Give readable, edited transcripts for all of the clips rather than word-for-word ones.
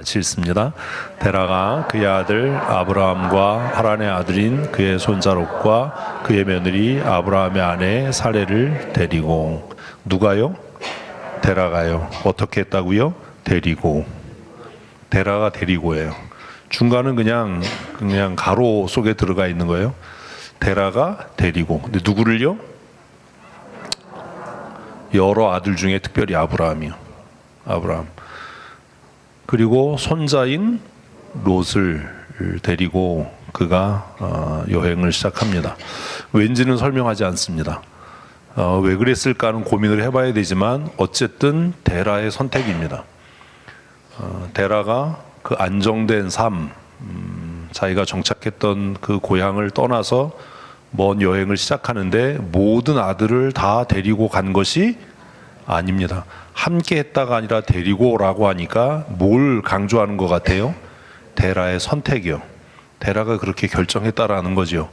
같이 읽습니다. 데라가 그의 아들 아브라함과 하란의 아들인 그의 손자 롯과 그의 며느리 아브라함의 아내 사레를 데리고. 누가요? 데라가요. 어떻게 했다고요? 데리고. 데라가 데리고예요. 중간은 그냥 가로 속에 들어가 있는 거예요. 데라가 데리고. 근데 누구를요? 여러 아들 중에 특별히 아브라함이요. 아브라함. 그리고 손자인 롯을 데리고 그가 여행을 시작합니다. 왠지는 설명하지 않습니다. 왜 그랬을까는 고민을 해봐야 되지만 어쨌든 데라의 선택입니다. 데라가 그 안정된 삶, 자기가 정착했던 그 고향을 떠나서 먼 여행을 시작하는데 모든 아들을 다 데리고 간 것이 아닙니다. 함께 했다가 아니라 데리고라고 하니까 뭘 강조하는 것 같아요? 데라의 선택이요. 데라가 그렇게 결정했다라는 거죠.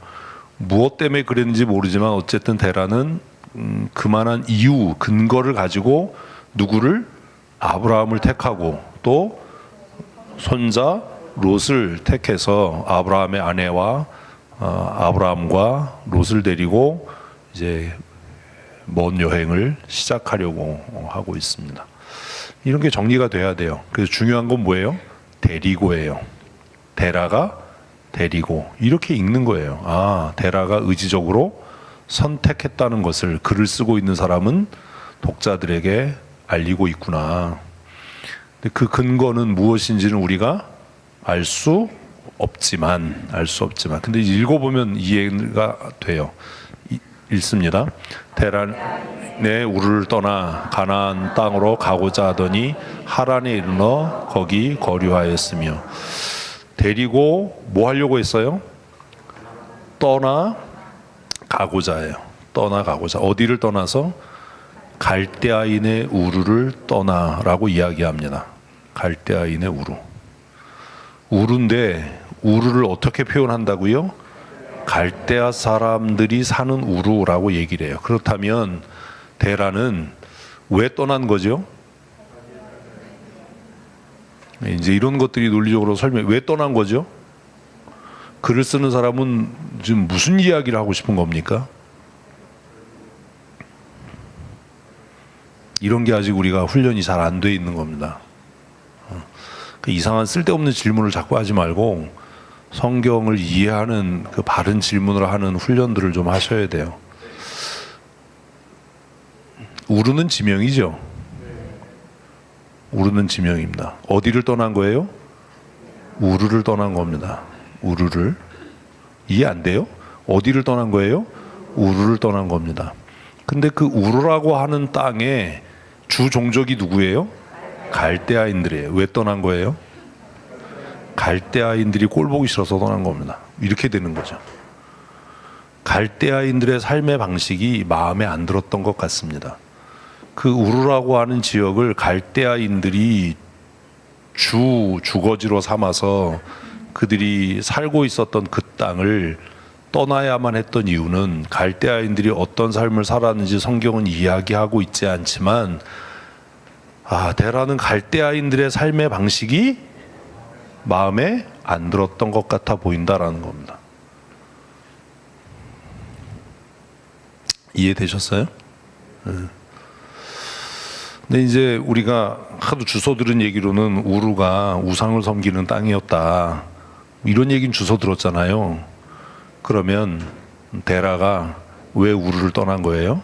무엇 때문에 그랬는지 모르지만 어쨌든 데라는 그만한 이유, 근거를 가지고 누구를? 아브라함을 택하고 또 손자 롯을 택해서 아브라함의 아내와 아브라함과 롯을 데리고 이제 먼 여행을 시작하려고 하고 있습니다. 이런 게 정리가 돼야 돼요. 그래서 중요한 건 뭐예요? 데리고예요. 데라가 데리고. 이렇게 읽는 거예요. 아, 데라가 의지적으로 선택했다는 것을 글을 쓰고 있는 사람은 독자들에게 알리고 있구나. 근데 그 근거는 무엇인지는 우리가 알 수 없지만 근데 읽어보면 이해가 돼요. 읽습니다. 데란의 우르를 떠나 가나안 땅으로 가고자 하더니 하란에 이르러 거기 거류하였으며. 데리고 뭐 하려고 했어요? 떠나 가고자 해요. 떠나 가고자. 어디를 떠나서? 갈대아인의 우르를 떠나라고 이야기합니다. 갈대아인의 우르. 우르인데 우르를 어떻게 표현한다고요? 갈대아 사람들이 사는 우루라고 얘기를 해요. 그렇다면 데라는 왜 떠난 거죠? 이제 이런 것들이 논리적으로 왜 떠난 거죠? 글을 쓰는 사람은 지금 무슨 이야기를 하고 싶은 겁니까? 이런 게 아직 우리가 훈련이 잘 안 돼 있는 겁니다. 이상한 쓸데없는 질문을 자꾸 하지 말고 성경을 이해하는 그 바른 질문을 하는 훈련들을 좀 하셔야 돼요. 우르는 지명이죠. 우르는 지명입니다. 어디를 떠난 거예요? 우르를 떠난 겁니다. 우르를. 이해 안 돼요? 어디를 떠난 거예요? 우르를 떠난 겁니다. 근데 그 우르라고 하는 땅의 주 종족이 누구예요? 갈대아인들이에요. 왜 떠난 거예요? 갈대아인들이 꼴 보기 싫어서 떠난 겁니다. 이렇게 되는 거죠. 갈대아인들의 삶의 방식이 마음에 안 들었던 것 같습니다. 그 우르라고 하는 지역을 갈대아인들이 주거지로 삼아서 그들이 살고 있었던 그 땅을 떠나야만 했던 이유는 갈대아인들이 어떤 삶을 살았는지 성경은 이야기하고 있지 않지만 데라는 갈대아인들의 삶의 방식이 마음에 안 들었던 것 같아 보인다라는 겁니다. 이해되셨어요? 근데 이제 우리가 하도 주워 들은 얘기로는 우루가 우상을 섬기는 땅이었다, 이런 얘기는 주워 들었잖아요. 그러면 데라가 왜 우루를 떠난 거예요?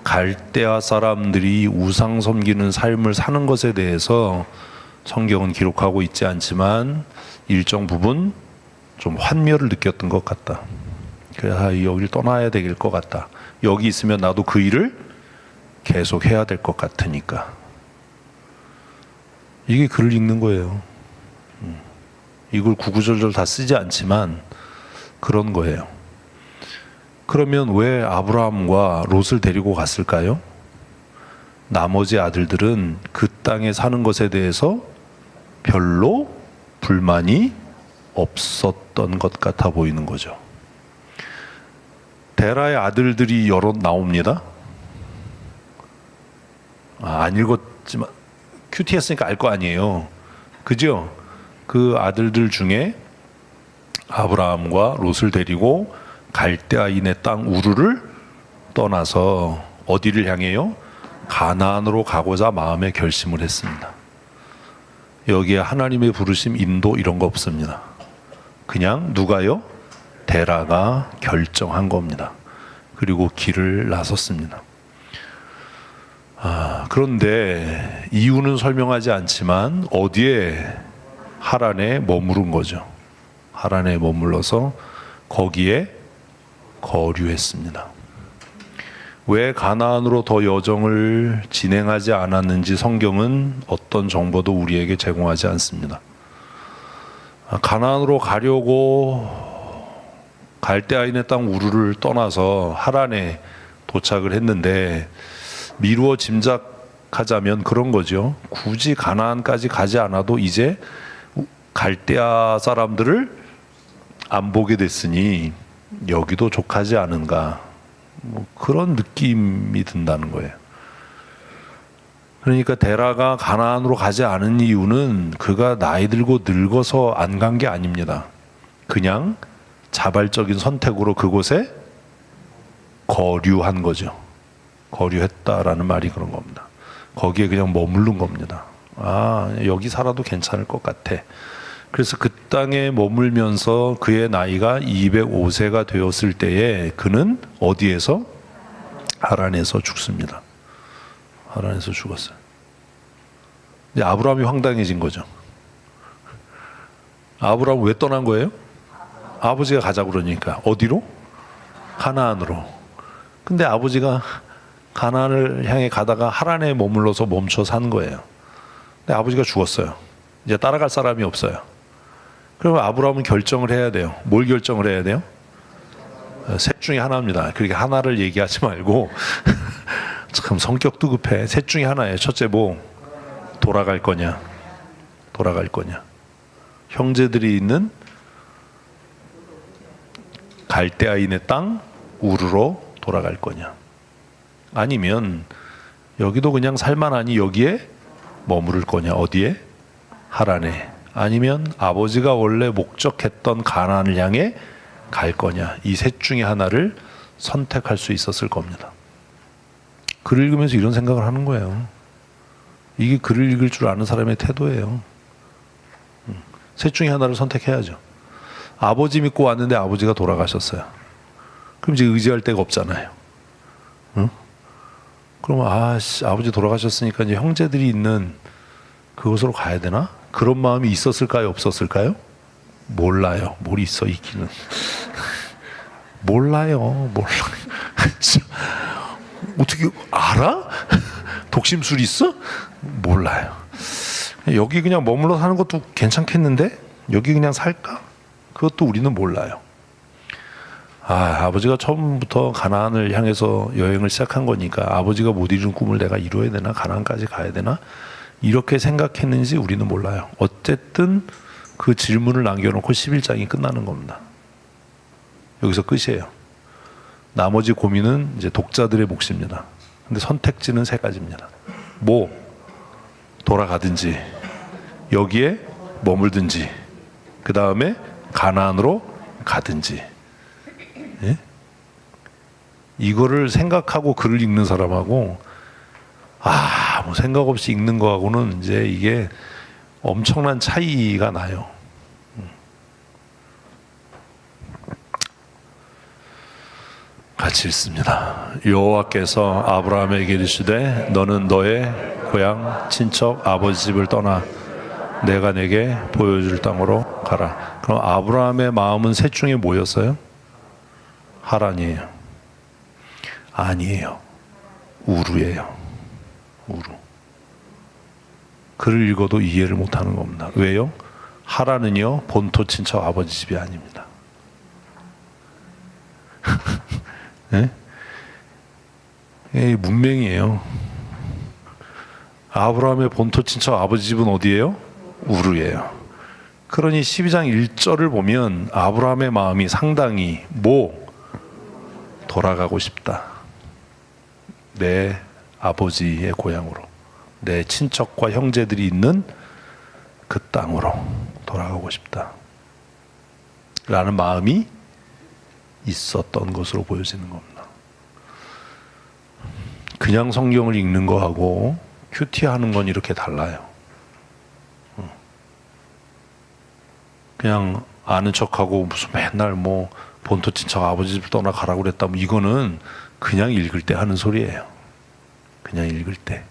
갈대아 사람들이 우상 섬기는 삶을 사는 것에 대해서 성경은 기록하고 있지 않지만 일정 부분 좀 환멸을 느꼈던 것 같다. 그래서 여기를 떠나야 될 것 같다. 여기 있으면 나도 그 일을 계속 해야 될 것 같으니까. 이게 글을 읽는 거예요. 이걸 구구절절 다 쓰지 않지만 그런 거예요. 그러면 왜 아브라함과 롯을 데리고 갔을까요? 나머지 아들들은 그 땅에 사는 것에 대해서 별로 불만이 없었던 것 같아 보이는 거죠. 데라의 아들들이 여럿 나옵니다. 안 읽었지만 큐티 했으니까 알 거 아니에요. 그죠? 그 아들들 중에 아브라함과 롯을 데리고 갈대아인의 땅 우르를 떠나서 어디를 향해요? 가나안으로 가고자 마음에 결심을 했습니다. 여기에 하나님의 부르심, 인도 이런 거 없습니다. 그냥 누가요? 데라가 결정한 겁니다. 그리고 길을 나섰습니다. 그런데 이유는 설명하지 않지만 어디에? 하란에 머무른 거죠. 하란에 머물러서 거기에 거류했습니다. 왜 가나안으로 더 여정을 진행하지 않았는지 성경은 어떤 정보도 우리에게 제공하지 않습니다. 가나안으로 가려고 갈대아인의 땅 우르를 떠나서 하란에 도착을 했는데 미루어 짐작하자면 그런 거죠. 굳이 가나안까지 가지 않아도 이제 갈대아 사람들을 안 보게 됐으니 여기도 족하지 않은가, 뭐 그런 느낌이 든다는 거예요. 그러니까 데라가 가나안으로 가지 않은 이유는 그가 나이 들고 늙어서 안 간 게 아닙니다. 그냥 자발적인 선택으로 그곳에 거류한 거죠. 거류했다라는 말이 그런 겁니다. 거기에 그냥 머무른 겁니다. 여기 살아도 괜찮을 것 같아. 그래서 그 땅에 머물면서 그의 나이가 205세가 되었을 때에 그는 어디에서? 하란에서 죽습니다. 하란에서 죽었어요. 근데 아브라함이 황당해진 거죠. 아브라함은 왜 떠난 거예요? 아버지가 가자고 그러니까. 어디로? 가나안으로. 근데 아버지가 가나안을 향해 가다가 하란에 머물러서 멈춰 산 거예요. 근데 아버지가 죽었어요. 이제 따라갈 사람이 없어요. 그러면 아브라함은 결정을 해야 돼요. 뭘 결정을 해야 돼요? 셋 중에 하나입니다. 그렇게 하나를 얘기하지 말고 참 성격도 급해. 셋 중에 하나예요. 첫째 뭐? 돌아갈 거냐? 돌아갈 거냐? 형제들이 있는 갈대아인의 땅 우르로 돌아갈 거냐? 아니면 여기도 그냥 살만하니 여기에 머무를 거냐? 어디에? 하란에. 아니면 아버지가 원래 목적했던 가나안을 향해 갈 거냐? 이 셋 중에 하나를 선택할 수 있었을 겁니다. 글을 읽으면서 이런 생각을 하는 거예요. 이게 글을 읽을 줄 아는 사람의 태도예요. 셋 중에 하나를 선택해야죠. 아버지 믿고 왔는데 아버지가 돌아가셨어요. 그럼 이제 의지할 데가 없잖아요. 응? 그러면 아버지 돌아가셨으니까 이제 형제들이 있는 그곳으로 가야 되나? 그런 마음이 있었을까요? 없었을까요? 몰라요. 뭘 있어 있기는. 몰라요. 어떻게 알아? 독심술 있어? 몰라요. 여기 그냥 머물러 사는 것도 괜찮겠는데? 여기 그냥 살까? 그것도 우리는 몰라요. 아버지가 처음부터 가나안을 향해서 여행을 시작한 거니까 아버지가 못 이룬 꿈을 내가 이루어야 되나? 가나안까지 가야 되나? 이렇게 생각했는지 우리는 몰라요. 어쨌든 그 질문을 남겨놓고 11장이 끝나는 겁니다. 여기서 끝이에요. 나머지 고민은 이제 독자들의 몫입니다. 근데 선택지는 세 가지입니다. 뭐? 돌아가든지 여기에 머물든지 그 다음에 가나안으로 가든지. 예? 이거를 생각하고 글을 읽는 사람하고 뭐 생각 없이 읽는 거하고는 이제 이게 엄청난 차이가 나요. 같이 읽습니다. 여호와께서 아브라함에게 이르시되 너는 너의 고향 친척 아버지 집을 떠나 내가 내게 보여줄 땅으로 가라. 그럼 아브라함의 마음은 셋 중에 뭐였어요? 하란이에요. 아니에요. 우르예요. 우르. 글을 읽어도 이해를 못하는 겁니다. 왜요? 하란은요 본토 친척 아버지 집이 아닙니다. 네? 문맹이에요. 아브라함의 본토 친척 아버지 집은 어디예요? 우르예요. 그러니 12장 1절을 보면 아브라함의 마음이 상당히 돌아가고 싶다. 내 아버지의 고향으로, 내 친척과 형제들이 있는 그 땅으로 돌아가고 싶다 라는 마음이 있었던 것으로 보여지는 겁니다. 그냥 성경을 읽는 거하고 큐티하는 건 이렇게 달라요. 그냥 아는 척하고 무슨 맨날 뭐 본토 친척 아버지 집 떠나가라고 그랬다, 뭐 이거는 그냥 읽을 때 하는 소리예요. 그냥 읽을 때.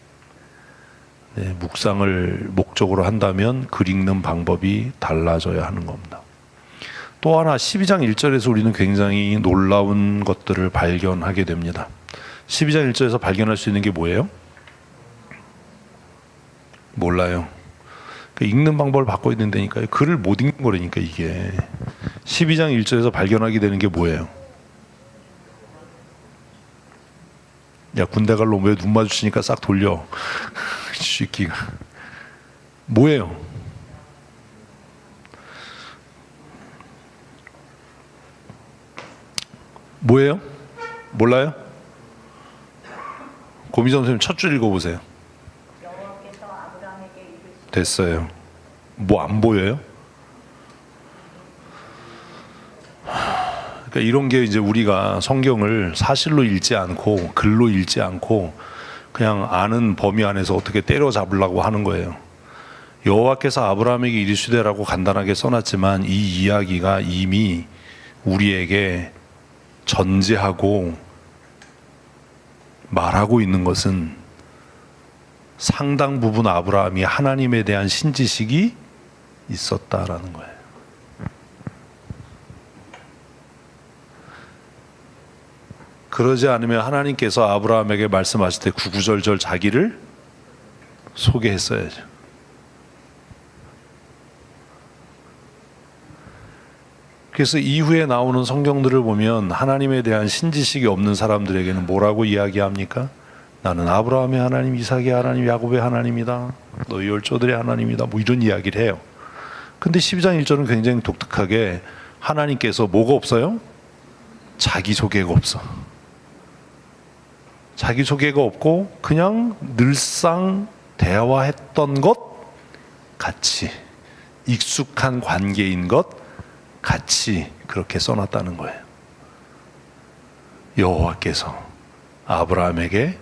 네, 묵상을 목적으로 한다면 글 읽는 방법이 달라져야 하는 겁니다. 또 하나 12장 1절에서 우리는 굉장히 놀라운 것들을 발견하게 됩니다. 12장 1절에서 발견할 수 있는 게 뭐예요? 몰라요. 읽는 방법을 바꿔야 된다니까요. 글을 못 읽는 거라니까 이게. 12장 1절에서 발견하게 되는 게 뭐예요? 야, 군대 갈 놈 왜 눈 마주치니까 싹 돌려. 새끼가. 뭐예요? 뭐예요? 몰라요? 고미정 선생님 첫 줄 읽어보세요. 됐어요. 뭐 안 보여요? 그러니까 이런 게 이제 우리가 성경을 사실로 읽지 않고 글로 읽지 않고 그냥 아는 범위 안에서 어떻게 때려잡으려고 하는 거예요. 여호와께서 아브라함에게 이르시되라고 간단하게 써놨지만 이 이야기가 이미 우리에게 전제하고 말하고 있는 것은 상당 부분 아브라함이 하나님에 대한 신지식이 있었다라는 거예요. 그러지 않으면 하나님께서 아브라함에게 말씀하실 때 구구절절 자기를 소개했어야죠. 그래서 이후에 나오는 성경들을 보면 하나님에 대한 신지식이 없는 사람들에게는 뭐라고 이야기합니까? 나는 아브라함의 하나님, 이삭의 하나님, 야곱의 하나님이다. 너희 열조들의 하나님이다. 뭐 이런 이야기를 해요. 근데 12장 1절은 굉장히 독특하게 하나님께서 뭐가 없어요? 자기소개가 없어. 자기소개가 없고 그냥 늘상 대화했던 것 같이, 익숙한 관계인 것 같이 그렇게 써놨다는 거예요. 여호와께서 아브라함에게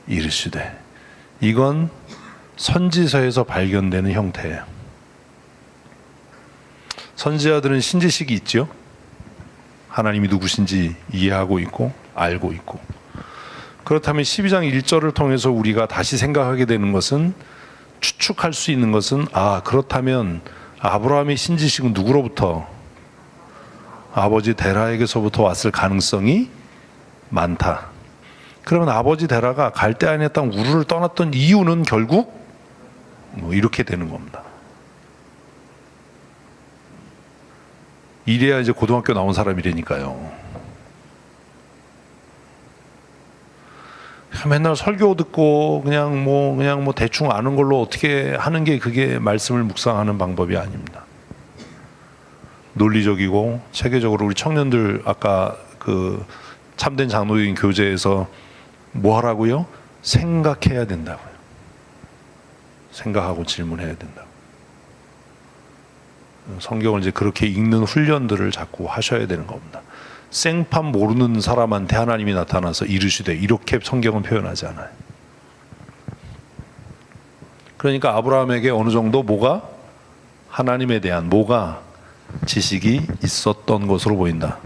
이르시되, 이건 선지서에서 발견되는 형태예요. 선지자들은 신지식이 있죠. 하나님이 누구신지 이해하고 있고 알고 있고. 그렇다면 12장 1절을 통해서 우리가 다시 생각하게 되는 것은, 추측할 수 있는 것은, 그렇다면 아브라함의 신지식은 누구로부터? 아버지 데라에게서부터 왔을 가능성이 많다. 그러면 아버지 데라가 갈대아인의 땅 우르를 떠났던 이유는 결국 뭐 이렇게 되는 겁니다. 이래야 이제 고등학교 나온 사람이라니까요. 맨날 설교 듣고 그냥 뭐 대충 아는 걸로 어떻게 하는 게 그게 말씀을 묵상하는 방법이 아닙니다. 논리적이고 체계적으로 우리 청년들 아까 그 참된 장로인 교재에서 뭐 하라고요? 생각해야 된다고요. 생각하고 질문해야 된다고. 성경을 이제 그렇게 읽는 훈련들을 자꾸 하셔야 되는 겁니다. 생판 모르는 사람한테 하나님이 나타나서 이르시되, 이렇게 성경은 표현하지 않아요. 그러니까 아브라함에게 어느 정도 뭐가 하나님에 대한 뭐가 지식이 있었던 것으로 보인다.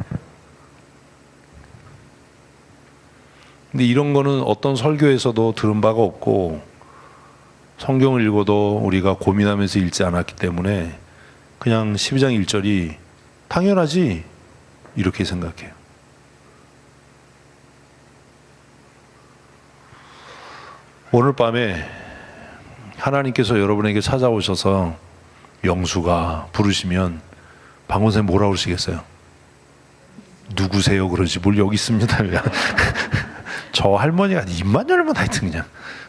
근데 이런 거는 어떤 설교에서도 들은 바가 없고 성경을 읽어도 우리가 고민하면서 읽지 않았기 때문에 그냥 12장 1절이 당연하지 이렇게 생각해요. 오늘 밤에 하나님께서 여러분에게 찾아오셔서 영수가 부르시면 방원사님 뭐라고 그러시겠어요? 누구세요? 그러지 뭘 여기 있습니다. 저 할머니가 입만 열면 하여튼 그냥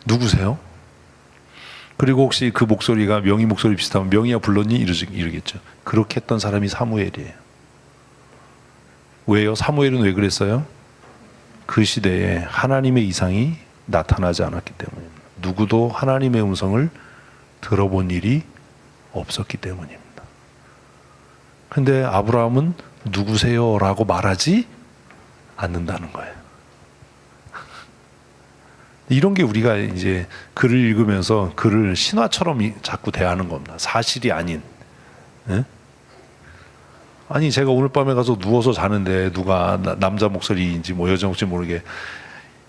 누구세요? 그리고 혹시 그 목소리가 명희 목소리 비슷하면 명희야 불렀니? 이러겠죠. 그렇게 했던 사람이 사무엘이에요. 왜요? 사무엘은 왜 그랬어요? 그 시대에 하나님의 이상이 나타나지 않았기 때문입니다. 누구도 하나님의 음성을 들어본 일이 없었기 때문입니다. 근데 아브라함은 누구세요? 라고 말하지 않는다는 거예요. 이런 게 우리가 이제 글을 읽으면서 글을 신화처럼 자꾸 대하는 겁니다. 사실이 아닌. 예? 아니 제가 오늘 밤에 가서 누워서 자는데 누가 남자 목소리인지 뭐 여자 목소리 모르게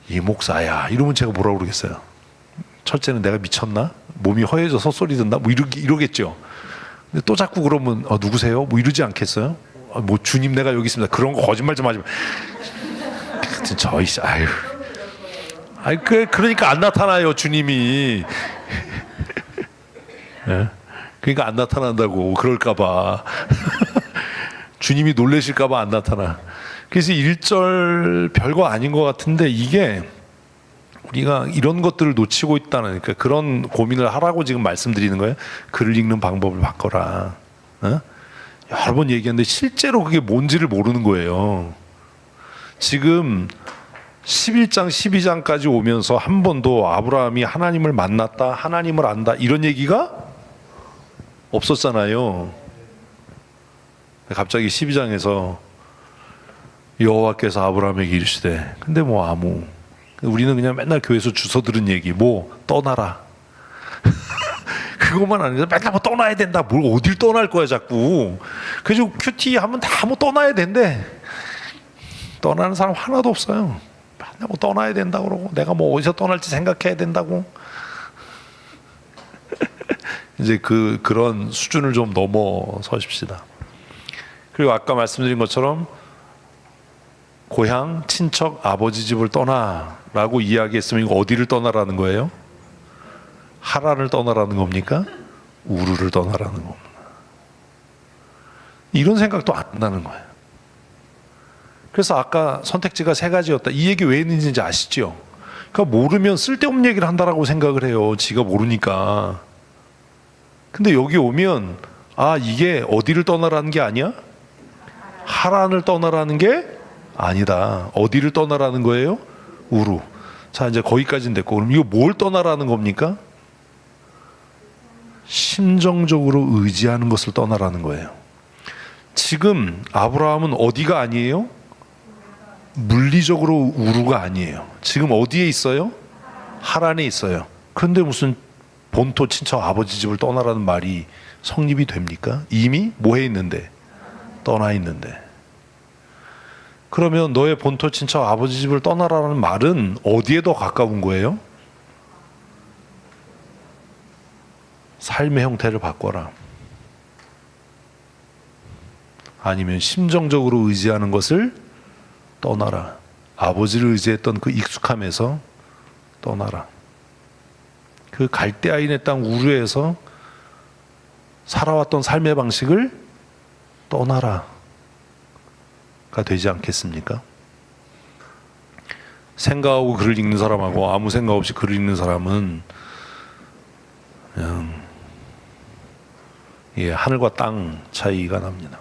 이 목사야 이러면 제가 뭐라고 그러겠어요? 첫째는 내가 미쳤나? 몸이 허해져서 소리 듣나? 뭐 이러겠죠. 근데 또 자꾸 그러면 누구세요? 뭐 이러지 않겠어요? 뭐 주님 내가 여기 있습니다. 그런 거 거짓말 좀 하지 마. 같은 저이 아유. 그러니까 안 나타나요 주님이. 네? 그러니까 안 나타난다고 그럴까봐. 주님이 놀라실까봐 안 나타나. 그래서 1절 별거 아닌 것 같은데 이게 우리가 이런 것들을 놓치고 있다는 그러니까 그런 고민을 하라고 지금 말씀드리는 거예요. 글을 읽는 방법을 바꿔라. 어? 여러 번 얘기했는데 실제로 그게 뭔지를 모르는 거예요. 지금 11장 12장까지 오면서 한 번도 아브라함이 하나님을 만났다 하나님을 안다 이런 얘기가 없었잖아요. 갑자기 12장에서 여호와께서 아브라함에게 이르시되 근데 뭐 우리는 그냥 맨날 교회에서 주워 들은 얘기 뭐 떠나라 그것만 아니라 맨날 뭐 떠나야 된다 뭘 어딜 떠날 거야 자꾸. 그래서 큐티 하면 다 뭐 떠나야 된대. 떠나는 사람 하나도 없어요. 맨날 뭐 떠나야 된다고 그러고 내가 뭐 어디서 떠날지 생각해야 된다고. 이제 그런 수준을 좀 넘어서십시다. 그리고 아까 말씀드린 것처럼 고향, 친척, 아버지 집을 떠나라고 이야기했으면 이거 어디를 떠나라는 거예요? 하란을 떠나라는 겁니까? 우르를 떠나라는 겁니다. 이런 생각도 안 나는 거예요. 그래서 아까 선택지가 3가지였다. 이 얘기 왜 했는지 아시죠? 그러니까 모르면 쓸데없는 얘기를 한다라고 생각을 해요. 지가 모르니까. 근데 여기 오면 이게 어디를 떠나라는 게 아니야? 하란을 떠나라는 게 아니다. 어디를 떠나라는 거예요? 우루. 자 이제 거기까지는 됐고 그럼 이거 뭘 떠나라는 겁니까? 심정적으로 의지하는 것을 떠나라는 거예요. 지금 아브라함은 어디가 아니에요? 물리적으로 우루가 아니에요. 지금 어디에 있어요? 하란에 있어요. 그런데 무슨 본토 친척 아버지 집을 떠나라는 말이 성립이 됩니까? 이미 뭐해 있는데? 떠나 있는데. 그러면 너의 본토 친척 아버지 집을 떠나라는 말은 어디에 더 가까운 거예요? 삶의 형태를 바꿔라. 아니면 심정적으로 의지하는 것을 떠나라. 아버지를 의지했던 그 익숙함에서 떠나라. 그 갈대아인의 땅 우르에서 살아왔던 삶의 방식을 떠나라. 가 되지 않겠습니까? 생각하고 글을 읽는 사람하고 아무 생각 없이 글을 읽는 사람은 그냥 하늘과 땅 차이가 납니다.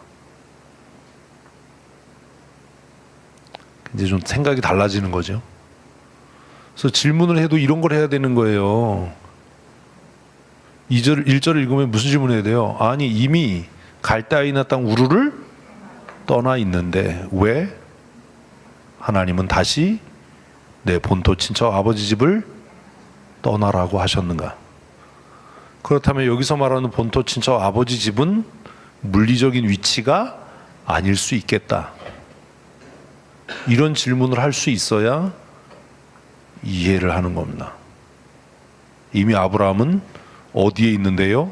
이제 좀 생각이 달라지는 거죠. 그래서 질문을 해도 이런 걸 해야 되는 거예요. 1절을 읽으면 무슨 질문을 해야 돼요? 아니 이미 갈대아인의 땅 우르를 떠나 있는데 왜 하나님은 다시 내 본토 친척 아버지 집을 떠나라고 하셨는가? 그렇다면 여기서 말하는 본토 친척 아버지 집은 물리적인 위치가 아닐 수 있겠다. 이런 질문을 할 수 있어야 이해를 하는 겁니다. 이미 아브라함은 어디에 있는데요?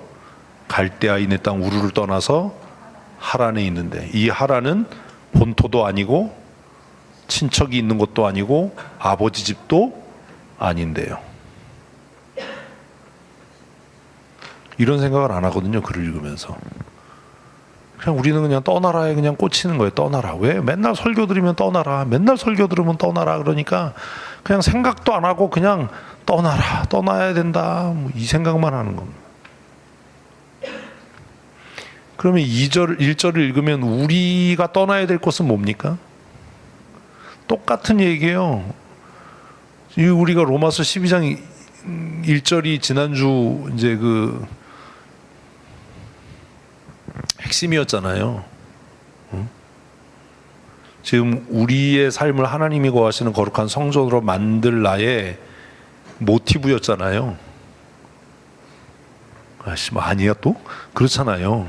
갈대아인의 땅 우르를 떠나서 하란에 있는데 이 하란은 본토도 아니고 친척이 있는 것도 아니고 아버지 집도 아닌데요. 이런 생각을 안 하거든요. 글을 읽으면서. 그냥 우리는 그냥 떠나라에 그냥 꽂히는 거예요. 떠나라. 왜? 맨날 설교 들으면 떠나라. 맨날 설교 들으면 떠나라. 그러니까 그냥 생각도 안 하고 그냥 떠나라. 떠나야 된다. 뭐 이 생각만 하는 겁니다. 그러면 1절을 읽으면 우리가 떠나야 될 곳은 뭡니까? 똑같은 얘기예요. 우리가 로마서 12장 1절이 지난주 이제 핵심이었잖아요. 지금 우리의 삶을 하나님이 거하시는 거룩한 성전으로 만들 나의 모티브였잖아요. 아씨, 뭐 아니야 또? 그렇잖아요.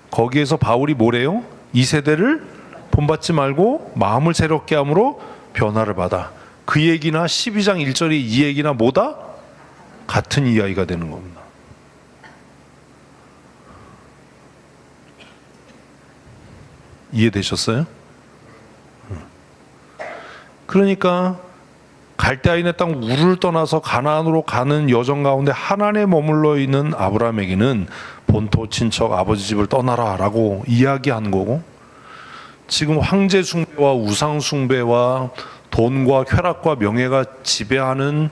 거기에서 바울이 뭐래요? 이 세대를 본받지 말고 마음을 새롭게 함으로 변화를 받아. 그 얘기나 12장 1절의 이 얘기나 뭐다? 같은 이야기가 되는 겁니다. 이해되셨어요? 그러니까 갈대아인의 땅 우르를 떠나서 가나안으로 가는 여정 가운데 하란에 머물러 있는 아브라함에게는 본토 친척 아버지 집을 떠나라라고 이야기한 거고, 지금 황제 숭배와 우상 숭배와 돈과 쾌락과 명예가 지배하는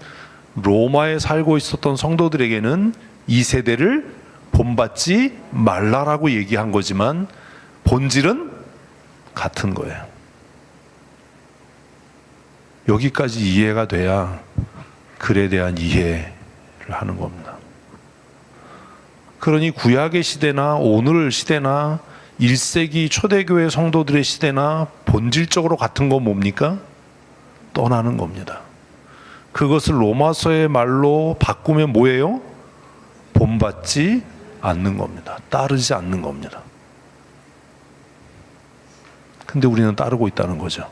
로마에 살고 있었던 성도들에게는 이 세대를 본받지 말라라고 얘기한 거지만 본질은 같은 거예요. 여기까지 이해가 돼야 글에 대한 이해를 하는 겁니다. 그러니 구약의 시대나 오늘 시대나 1세기 초대교회 성도들의 시대나 본질적으로 같은 건 뭡니까? 떠나는 겁니다. 그것을 로마서의 말로 바꾸면 뭐예요? 본받지 않는 겁니다. 따르지 않는 겁니다. 근데 우리는 따르고 있다는 거죠.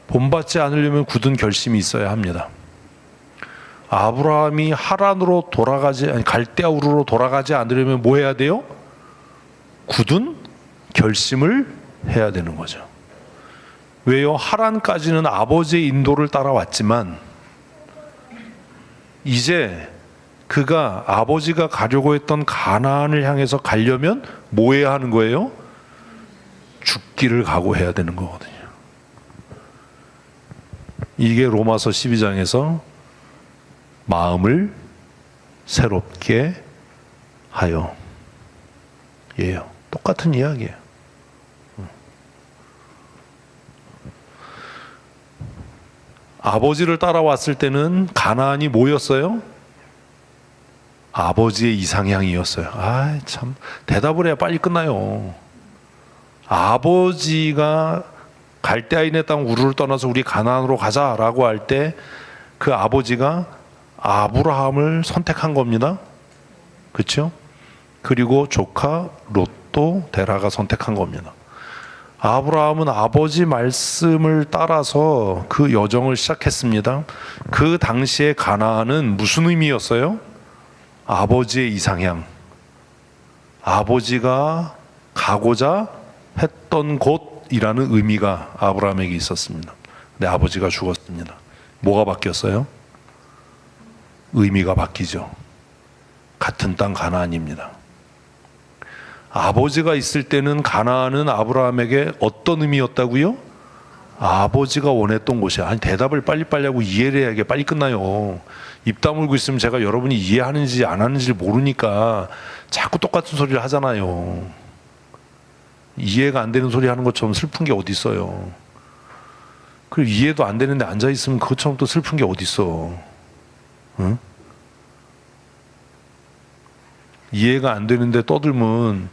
본받지 않으려면 굳은 결심이 있어야 합니다. 아브라함이 하란으로 갈대아 우르로 돌아가지 않으려면 뭐 해야 돼요? 굳은 결심을 해야 되는 거죠. 왜요? 하란까지는 아버지의 인도를 따라왔지만 이제 그가 아버지가 가려고 했던 가나안을 향해서 가려면 뭐 해야 하는 거예요? 죽기를 각오해야 되는 거거든요. 이게 로마서 12장에서 마음을 새롭게 하여 예요. 똑같은 이야기예요. 아버지를 따라왔을 때는 가나안이 뭐였어요? 아버지의 이상향이었어요. 아, 참 대답을 해야 빨리 끝나요. 아버지가 갈대아인의 땅 우르를 떠나서 우리 가나안으로 가자라고 할 때 그 아버지가 아브라함을 선택한 겁니다. 그렇죠? 그리고 조카 롯도 데라가 선택한 겁니다. 아브라함은 아버지 말씀을 따라서 그 여정을 시작했습니다. 그 당시에 가나안은 무슨 의미였어요? 아버지의 이상향, 아버지가 가고자 했던 곳이라는 의미가 아브라함에게 있었습니다. 근데 아버지가 죽었습니다. 뭐가 바뀌었어요? 의미가 바뀌죠. 같은 땅 가나안입니다. 아버지가 있을 때는 가나안은 아브라함에게 어떤 의미였다고요? 아버지가 원했던 곳이야. 아니, 대답을 빨리빨리 하고 이해를 해야 이게 빨리 끝나요. 입 다물고 있으면 제가 여러분이 이해하는지 안 하는지를 모르니까 자꾸 똑같은 소리를 하잖아요. 이해가 안 되는 소리 하는 것처럼 슬픈 게 어디 있어요. 그리고 이해도 안 되는데 앉아 있으면 그것처럼 또 슬픈 게 어디 있어. 응? 이해가 안 되는데 떠들면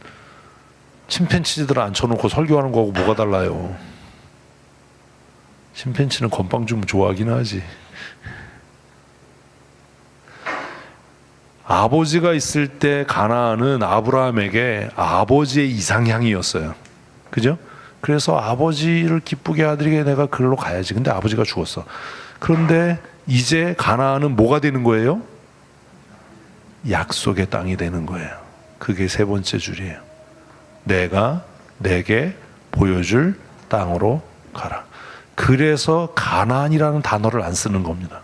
침팬치들 앉혀놓고 설교하는 거하고 뭐가 달라요. 침팬치는 건빵 주면 좋아하긴 하지. 아버지가 있을 때 가나안은 아브라함에게 아버지의 이상향이었어요. 그죠? 그래서 아버지를 기쁘게 하드리게 내가 그걸로 가야지. 근데 아버지가 죽었어. 그런데 이제 가나안은 뭐가 되는 거예요? 약속의 땅이 되는 거예요. 그게 세 번째 줄이에요. 내가 내게 보여줄 땅으로 가라. 그래서 가나안이라는 단어를 안 쓰는 겁니다.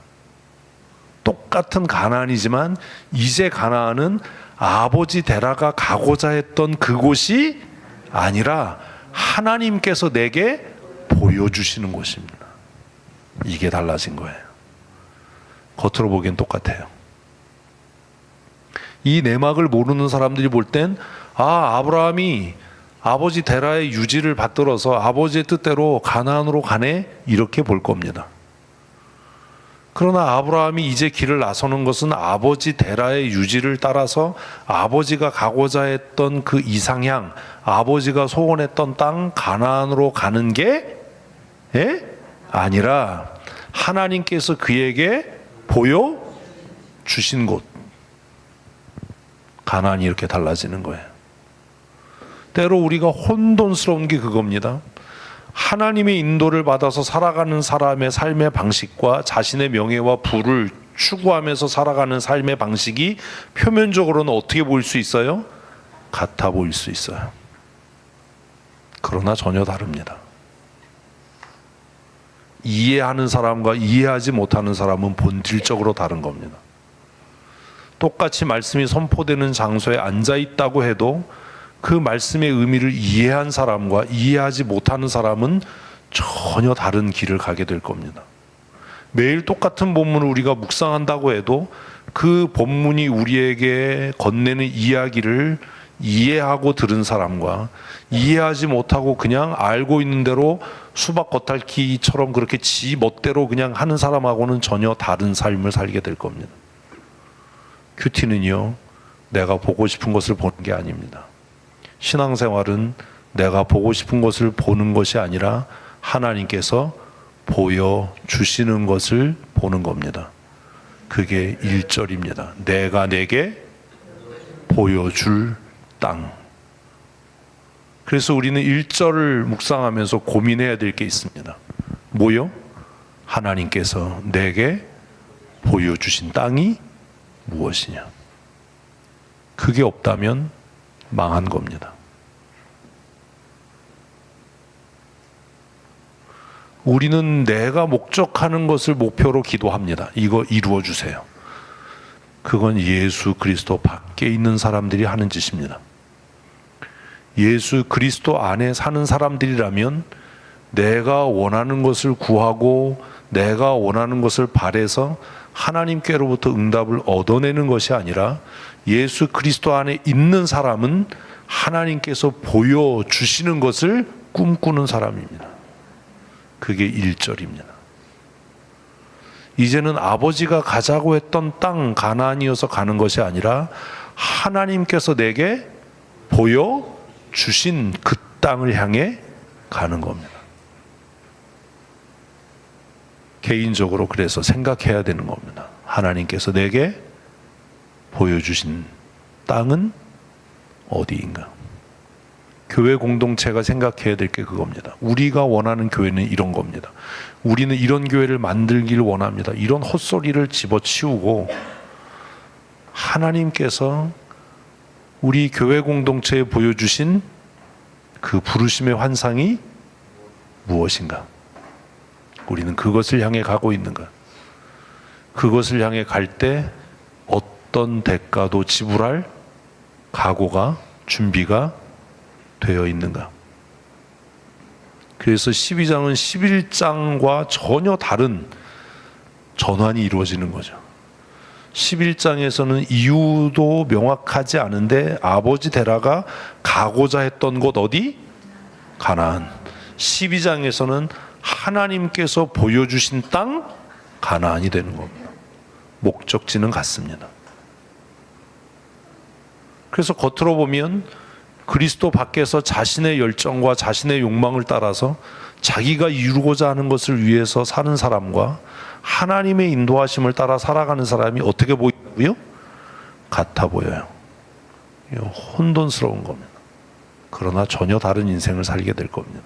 똑같은 가나안이지만 이제 가나안은 아버지 데라가 가고자 했던 그곳이 아니라 하나님께서 내게 보여주시는 곳입니다. 이게 달라진 거예요. 겉으로 보기엔 똑같아요. 이 내막을 모르는 사람들이 볼 땐 아브라함이 아버지 데라의 유지를 받들어서 아버지의 뜻대로 가나안으로 가네 이렇게 볼 겁니다. 그러나 아브라함이 이제 길을 나서는 것은 아버지 데라의 유지를 따라서 아버지가 가고자 했던 그 이상향, 아버지가 소원했던 땅 가나안으로 가는 게 아니라 하나님께서 그에게 보여 주신 곳, 가나안이 이렇게 달라지는 거예요. 때로 우리가 혼돈스러운 게 그겁니다. 하나님의 인도를 받아서 살아가는 사람의 삶의 방식과 자신의 명예와 부를 추구하면서 살아가는 삶의 방식이 표면적으로는 어떻게 보일 수 있어요? 같아 보일 수 있어요. 그러나 전혀 다릅니다. 이해하는 사람과 이해하지 못하는 사람은 본질적으로 다른 겁니다. 똑같이 말씀이 선포되는 장소에 앉아 있다고 해도 그 말씀의 의미를 이해한 사람과 이해하지 못하는 사람은 전혀 다른 길을 가게 될 겁니다. 매일 똑같은 본문을 우리가 묵상한다고 해도 그 본문이 우리에게 건네는 이야기를 이해하고 들은 사람과 이해하지 못하고 그냥 알고 있는 대로 수박 겉핥기처럼 그렇게 지 멋대로 그냥 하는 사람하고는 전혀 다른 삶을 살게 될 겁니다. 큐티는요, 내가 보고 싶은 것을 보는 게 아닙니다. 신앙생활은 내가 보고 싶은 것을 보는 것이 아니라 하나님께서 보여주시는 것을 보는 겁니다. 그게 1절입니다. 내가 내게 보여줄 땅. 그래서 우리는 1절을 묵상하면서 고민해야 될 게 있습니다. 뭐요? 하나님께서 내게 보여주신 땅이 무엇이냐? 그게 없다면 망한 겁니다. 우리는 내가 목적하는 것을 목표로 기도합니다. 이거 이루어 주세요. 그건 예수 그리스도 밖에 있는 사람들이 하는 짓입니다. 예수 그리스도 안에 사는 사람들이라면 내가 원하는 것을 구하고 내가 원하는 것을 바래서 하나님께로부터 응답을 얻어내는 것이 아니라 예수 그리스도 안에 있는 사람은 하나님께서 보여주시는 것을 꿈꾸는 사람입니다. 그게 1절입니다. 이제는 아버지가 가자고 했던 땅 가나안이어서 가는 것이 아니라 하나님께서 내게 보여주신 그 땅을 향해 가는 겁니다. 개인적으로 그래서 생각해야 되는 겁니다. 하나님께서 내게 보여주신 땅은 어디인가? 교회 공동체가 생각해야 될 게 그겁니다. 우리가 원하는 교회는 이런 겁니다. 우리는 이런 교회를 만들기를 원합니다. 이런 헛소리를 집어치우고 하나님께서 우리 교회 공동체에 보여주신 그 부르심의 환상이 무엇인가? 우리는 그것을 향해 가고 있는가? 그것을 향해 갈 때 어떤 대가도 지불할 각오가, 준비가 되어 있는가? 그래서 12장은 11장과 전혀 다른 전환이 이루어지는 거죠. 11장에서는 이유도 명확하지 않은데 아버지 데라가 가고자 했던 곳 어디? 가나안. 12장에서는 하나님께서 보여주신 땅 가나안이 되는 겁니다. 목적지는 같습니다. 그래서 겉으로 보면 그리스도 밖에서 자신의 열정과 자신의 욕망을 따라서 자기가 이루고자 하는 것을 위해서 사는 사람과 하나님의 인도하심을 따라 살아가는 사람이 어떻게 보이고요? 같아 보여요. 혼돈스러운 겁니다. 그러나 전혀 다른 인생을 살게 될 겁니다.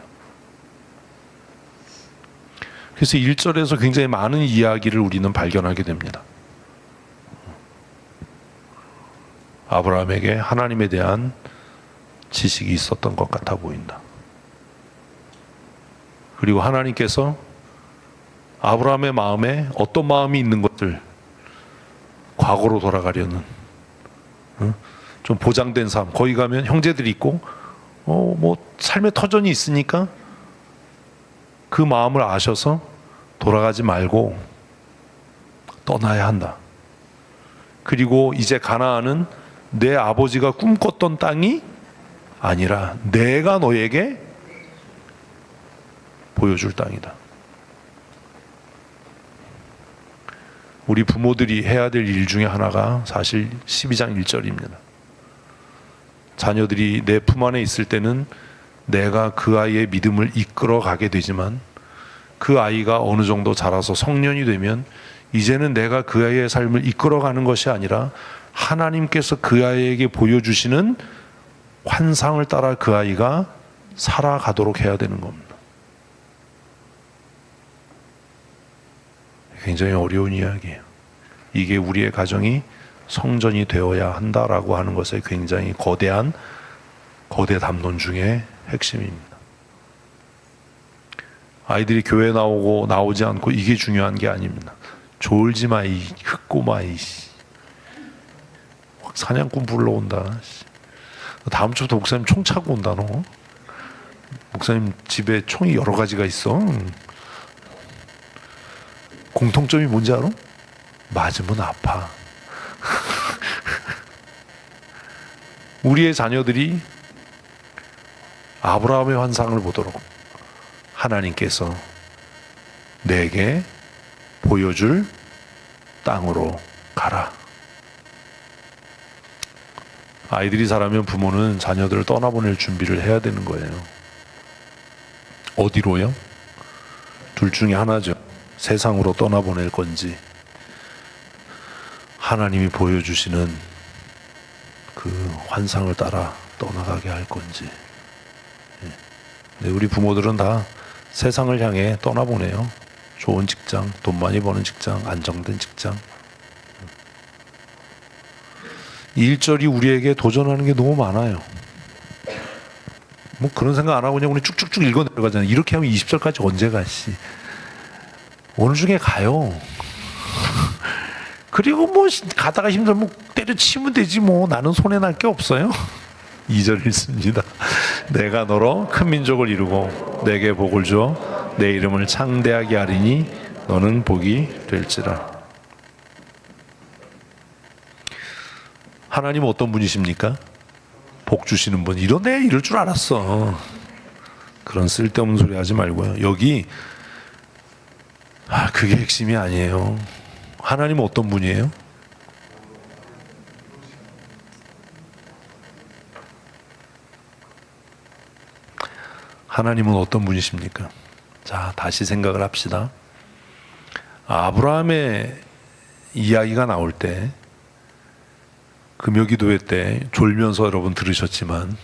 그래서 1절에서 굉장히 많은 이야기를 우리는 발견하게 됩니다. 아브라함에게 하나님에 대한 지식이 있었던 것 같아 보인다. 그리고 하나님께서 아브라함의 마음에 어떤 마음이 있는 것들, 과거로 돌아가려는 좀 보장된 삶, 거기 가면 형제들이 있고 뭐 삶의 터전이 있으니까 그 마음을 아셔서 돌아가지 말고 떠나야 한다. 그리고 이제 가나안은 내 아버지가 꿈꿨던 땅이 아니라 내가 너에게 보여줄 땅이다. 우리 부모들이 해야 될 일 중에 하나가 사실 12장 1절입니다. 자녀들이 내 품 안에 있을 때는 내가 그 아이의 믿음을 이끌어 가게 되지만 그 아이가 어느 정도 자라서 성년이 되면 이제는 내가 그 아이의 삶을 이끌어가는 것이 아니라 하나님께서 그 아이에게 보여주시는 환상을 따라 그 아이가 살아가도록 해야 되는 겁니다. 굉장히 어려운 이야기예요. 이게 우리의 가정이 성전이 되어야 한다라고 하는 것의 굉장히 거대 담론 중에 핵심입니다. 아이들이 교회 나오고 나오지 않고 이게 중요한 게 아닙니다. 졸지 마, 이 흑고마, 이 사냥꾼 불러온다. 다음 주부터 목사님 총 차고 온다, 너. 목사님 집에 총이 여러 가지가 있어. 공통점이 뭔지 알아? 맞으면 아파. 우리의 자녀들이 아브라함의 환상을 보도록 하나님께서 내게 보여줄 땅으로 가라. 아이들이 자라면 부모는 자녀들을 떠나보낼 준비를 해야 되는 거예요. 어디로요? 둘 중에 하나죠. 세상으로 떠나보낼 건지 하나님이 보여주시는 그 환상을 따라 떠나가게 할 건지. 우리 부모들은 다 세상을 향해 떠나보내요. 좋은 직장, 돈 많이 버는 직장, 안정된 직장. 이 1절이 우리에게 도전하는 게 너무 많아요. 뭐 그런 생각 안 하고 그냥 우리 쭉쭉쭉 읽어 내려가잖아요. 이렇게 하면 20절까지 언제 가시? 어느 중에 가요. 그리고 뭐 가다가 힘들면 때려치면 되지 뭐. 나는 손해 날 게 없어요. 2절 읽습니다. 내가 너로 큰 민족을 이루고 내게 복을 주어 내 이름을 창대하게 하리니 너는 복이 될지라. 하나님은 어떤 분이십니까? 복 주시는 분. 이럴 줄 알았어. 그런 쓸데없는 소리 하지 말고요. 여기 그게 핵심이 아니에요. 하나님은 어떤 분이에요? 하나님은 어떤 분이십니까? 자, 다시 생각을 합시다. 아브라함의 이야기가 나올 때 금요기도회 때 졸면서 여러분 들으셨지만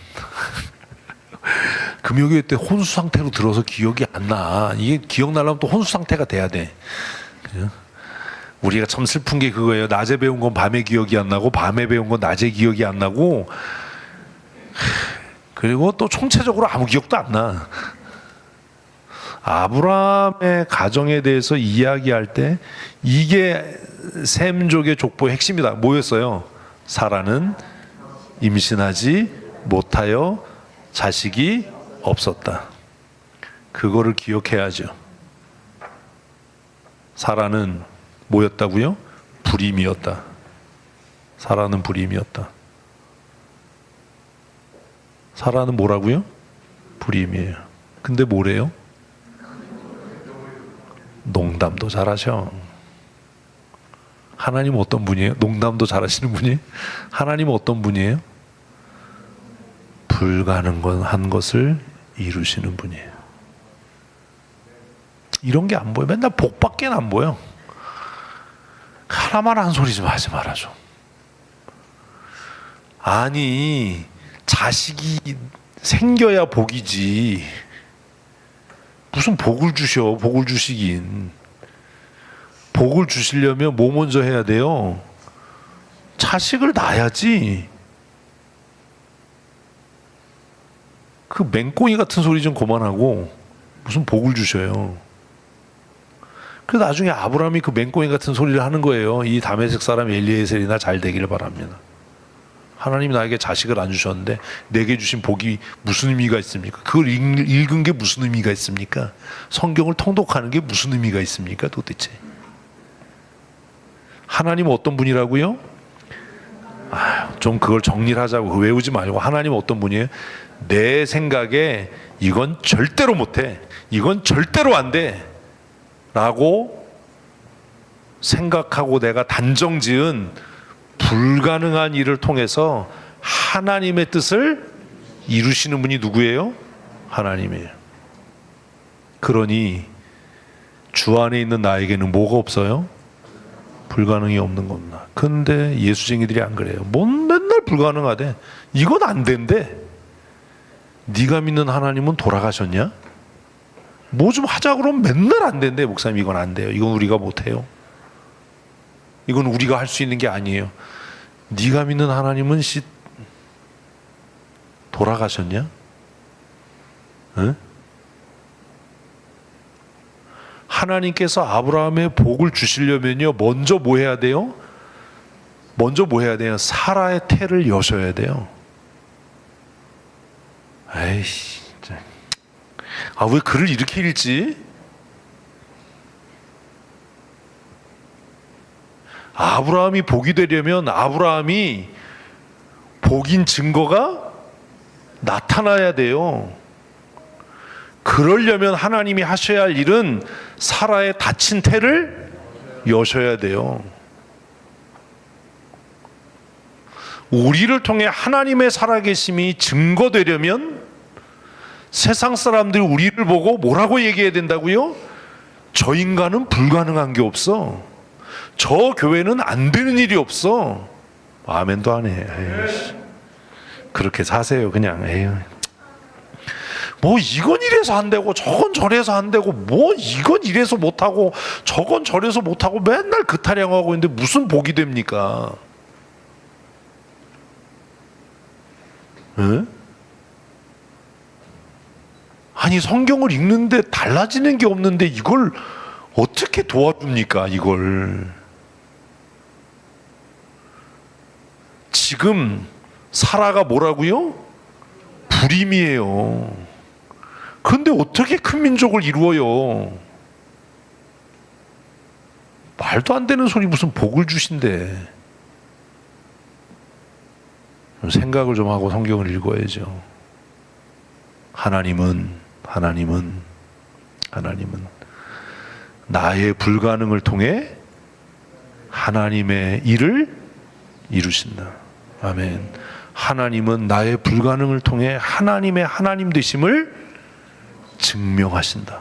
금요기도회 때 혼수 상태로 들어서 기억이 안 나. 이게 기억나려면 또 혼수 상태가 돼야 돼. 그죠? 우리가 참 슬픈 게 그거예요. 낮에 배운 건 밤에 기억이 안 나고 밤에 배운 건 낮에 기억이 안 나고 그리고 또 총체적으로 아무 기억도 안 나. 아브라함의 가정에 대해서 이야기할 때 이게 셈족의 족보의 핵심이다. 뭐였어요? 사라는 임신하지 못하여 자식이 없었다. 그거를 기억해야죠. 사라는 뭐였다고요? 불임이었다. 사라는 불임이었다. 사라는 뭐라고요? 불임이에요. 근데 뭐래요? 농담도 잘하셔. 하나님은 어떤 분이에요? 농담도 잘하시는 분이? 하나님은 어떤 분이에요? 불가능한 것을 이루시는 분이에요. 이런 게 안 보여. 맨날 복밖에 안 보여. 하나만 한 소리 좀 하지 말아줘. 아니, 자식이 생겨야 복이지. 무슨 복을 주셔. 복을 주시긴. 복을 주시려면 뭐 먼저 해야 돼요? 자식을 낳아야지. 그 맹꽁이 같은 소리 좀 그만하고 무슨 복을 주셔요. 그래서 나중에 아브라함이 그 맹꽁이 같은 소리를 하는 거예요. 이 다메섹 사람 엘리에셀이나 잘 되기를 바랍니다. 하나님이 나에게 자식을 안 주셨는데 내게 주신 복이 무슨 의미가 있습니까? 그걸 읽은 게 무슨 의미가 있습니까? 성경을 통독하는 게 무슨 의미가 있습니까? 도대체 하나님은 어떤 분이라고요? 좀 그걸 정리를 하자고. 외우지 말고. 하나님은 어떤 분이에요? 내 생각에 이건 절대로 못해. 이건 절대로 안 돼. 라고 생각하고 내가 단정지은 불가능한 일을 통해서 하나님의 뜻을 이루시는 분이 누구예요? 하나님이에요. 그러니 주 안에 있는 나에게는 뭐가 없어요? 불가능이 없는 겁니다. 근데 예수쟁이들이 안 그래요. 맨날 불가능하대. 이건 안 된대. 네가 믿는 하나님은 돌아가셨냐? 뭐 좀 하자 그러면 맨날 안 된대. 목사님 이건 안 돼요. 이건 우리가 못해요. 이건 우리가 할 수 있는 게 아니에요. 네가 믿는 하나님은 돌아가셨냐? 응? 하나님께서 아브라함의 복을 주시려면요, 먼저 뭐 해야 돼요? 먼저 뭐 해야 돼요? 사라의 태를 여셔야 돼요. 에이씨, 진짜. 왜 글을 이렇게 읽지? 아브라함이 복이 되려면 아브라함이 복인 증거가 나타나야 돼요. 그러려면 하나님이 하셔야 할 일은 사라의 닫힌 태를 여셔야 돼요. 우리를 통해 하나님의 살아계심이 증거되려면 세상 사람들이 우리를 보고 뭐라고 얘기해야 된다고요? 저 인간은 불가능한 게 없어. 저 교회는 안 되는 일이 없어. 아멘도 안 해. 에이씨. 그렇게 사세요 그냥. 에휴. 뭐 이건 이래서 안 되고 저건 저래서 안 되고 뭐 이건 이래서 못하고 저건 저래서 못하고 맨날 그 타령하고 있는데 무슨 복이 됩니까? 에? 아니 성경을 읽는데 달라지는 게 없는데 이걸 어떻게 도와줍니까? 이걸 지금 사라가 뭐라고요? 불임이에요. 그런데 어떻게 큰 민족을 이루어요? 말도 안 되는 소리 무슨 복을 주신대. 생각을 좀 하고 성경을 읽어야죠. 하나님은 나의 불가능을 통해 하나님의 일을 이루신다. 아멘. 하나님은 나의 불가능을 통해 하나님의 하나님 되심을 증명하신다.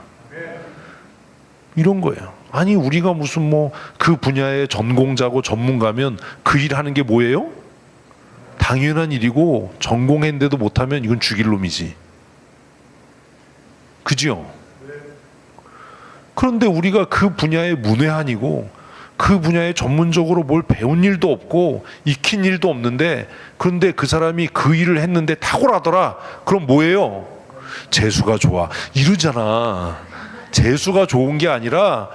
이런 거예요. 아니 우리가 무슨 뭐 그 분야의 전공자고 전문가면 그 일 하는 게 뭐예요? 당연한 일이고 전공했는데도 못하면 이건 죽일 놈이지. 그죠? 그런데 우리가 그 분야의 문외한이고 그 분야에 전문적으로 뭘 배운 일도 없고 익힌 일도 없는데 그런데 그 사람이 그 일을 했는데 탁월하더라. 그럼 뭐예요? 재수가 좋아. 이러잖아. 재수가 좋은 게 아니라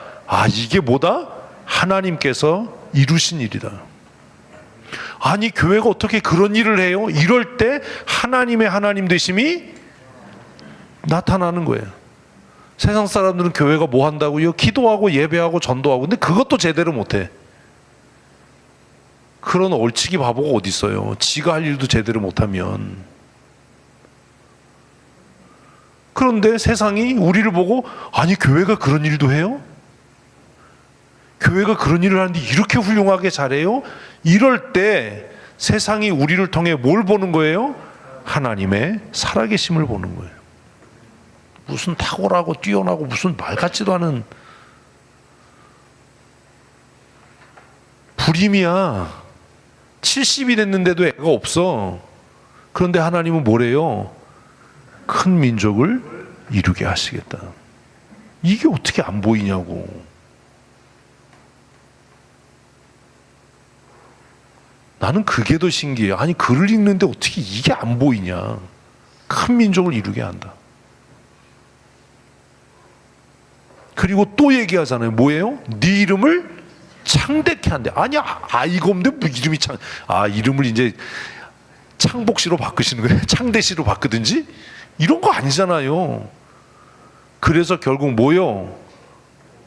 이게 뭐다? 하나님께서 이루신 일이다. 아니 교회가 어떻게 그런 일을 해요? 이럴 때 하나님의 하나님 되심이 나타나는 거예요. 세상 사람들은 교회가 뭐 한다고요? 기도하고 예배하고 전도하고. 근데 그것도 제대로 못해. 그런 얼치기 바보가 어디 있어요? 지가 할 일도 제대로 못하면. 그런데 세상이 우리를 보고 아니 교회가 그런 일도 해요? 교회가 그런 일을 하는데 이렇게 훌륭하게 잘해요? 이럴 때 세상이 우리를 통해 뭘 보는 거예요? 하나님의 살아계심을 보는 거예요. 무슨 탁월하고 뛰어나고 무슨 말 같지도 않은 불임이야. 70이 됐는데도 애가 없어. 그런데 하나님은 뭐래요? 큰 민족을 이루게 하시겠다. 이게 어떻게 안 보이냐고. 나는 그게 더 신기해. 아니 글을 읽는데 어떻게 이게 안 보이냐. 큰 민족을 이루게 한다. 그리고 또 얘기하잖아요. 뭐예요? 네 이름을 창대케 한대. 아니야, 이거 없는데 뭐 이름이 이름을 이제 창복씨로 바꾸시는 거예요? 창대씨로 바꾸든지? 이런 거 아니잖아요. 그래서 결국 뭐요?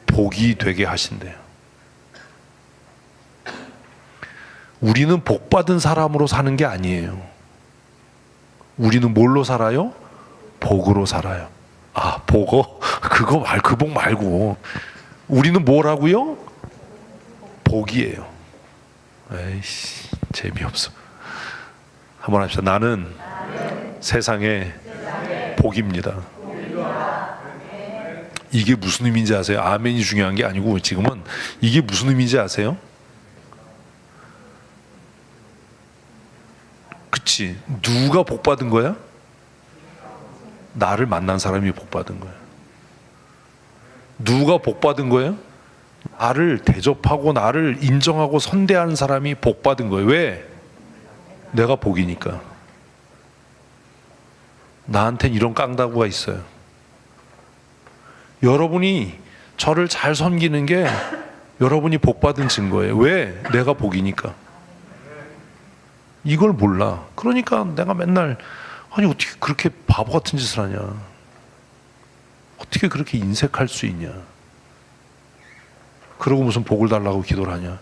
복이 되게 하신대요. 우리는 복 받은 사람으로 사는 게 아니에요. 우리는 뭘로 살아요? 복으로 살아요. 복어? 그 복 말고 우리는 뭐라고요? 복이에요. 에이씨, 재미없어. 한번 합시다. 나는 세상의 복입니다. 이게 무슨 의미인지 아세요? 아멘이 중요한 게 아니고 지금은 이게 무슨 의미인지 아세요? 그치? 누가 복 받은 거야? 나를 만난 사람이 복 받은 거야. 누가 복 받은 거예요? 나를 대접하고 나를 인정하고 선대하는 사람이 복 받은 거예요. 왜? 내가 복이니까. 나한텐 이런 깡다구가 있어요. 여러분이 저를 잘 섬기는 게 여러분이 복 받은 증거예요. 왜? 내가 복이니까. 이걸 몰라. 그러니까 내가 맨날 아니 어떻게 그렇게 바보 같은 짓을 하냐. 어떻게 그렇게 인색할 수 있냐. 그러고 무슨 복을 달라고 기도를 하냐.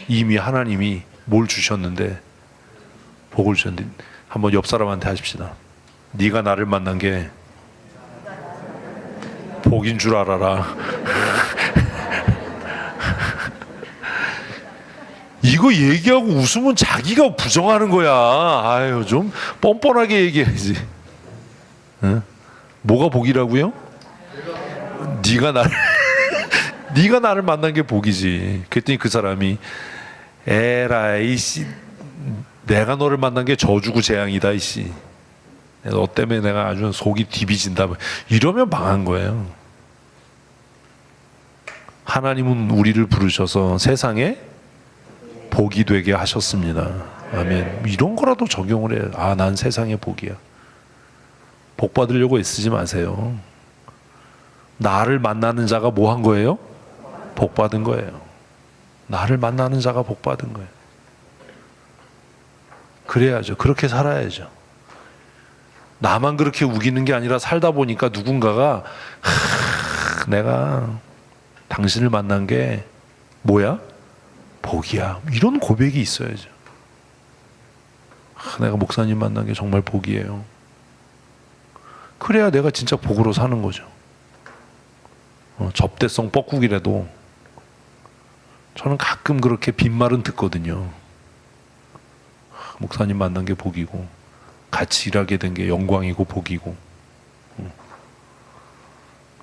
이미 하나님이 뭘 주셨는데 복을 주셨는데 한번 옆 사람한테 하십시다. 네가 나를 만난 게 복인 줄 알아라. 이거 얘기하고 웃으면 자기가 부정하는 거야. 아유, 좀 뻔뻔하게 얘기해야지. 응? 뭐가 복이라고요? 네가 나를 만난 게 복이지. 그랬더니 그 사람이 에라이 씨, 내가 너를 만난 게 저주고 재앙이다 이씨. 너 때문에 내가 아주 속이 디비진다. 이러면 망한 거예요. 하나님은 우리를 부르셔서 세상에 복이 되게 하셨습니다. 아멘. 이런 거라도 적용을 해요. 아, 난 세상의 복이야. 복 받으려고 애쓰지 마세요. 나를 만나는 자가 뭐 한 거예요? 복 받은 거예요. 나를 만나는 자가 복 받은 거예요. 그래야죠. 그렇게 살아야죠. 나만 그렇게 우기는 게 아니라 살다 보니까 누군가가 내가 당신을 만난 게 뭐야? 복이야. 이런 고백이 있어야죠. 내가 목사님 만난 게 정말 복이에요. 그래야 내가 진짜 복으로 사는 거죠. 접대성 뻐꾸기라도 저는 가끔 그렇게 빈말은 듣거든요. 목사님 만난 게 복이고 같이 일하게 된 게 영광이고 복이고.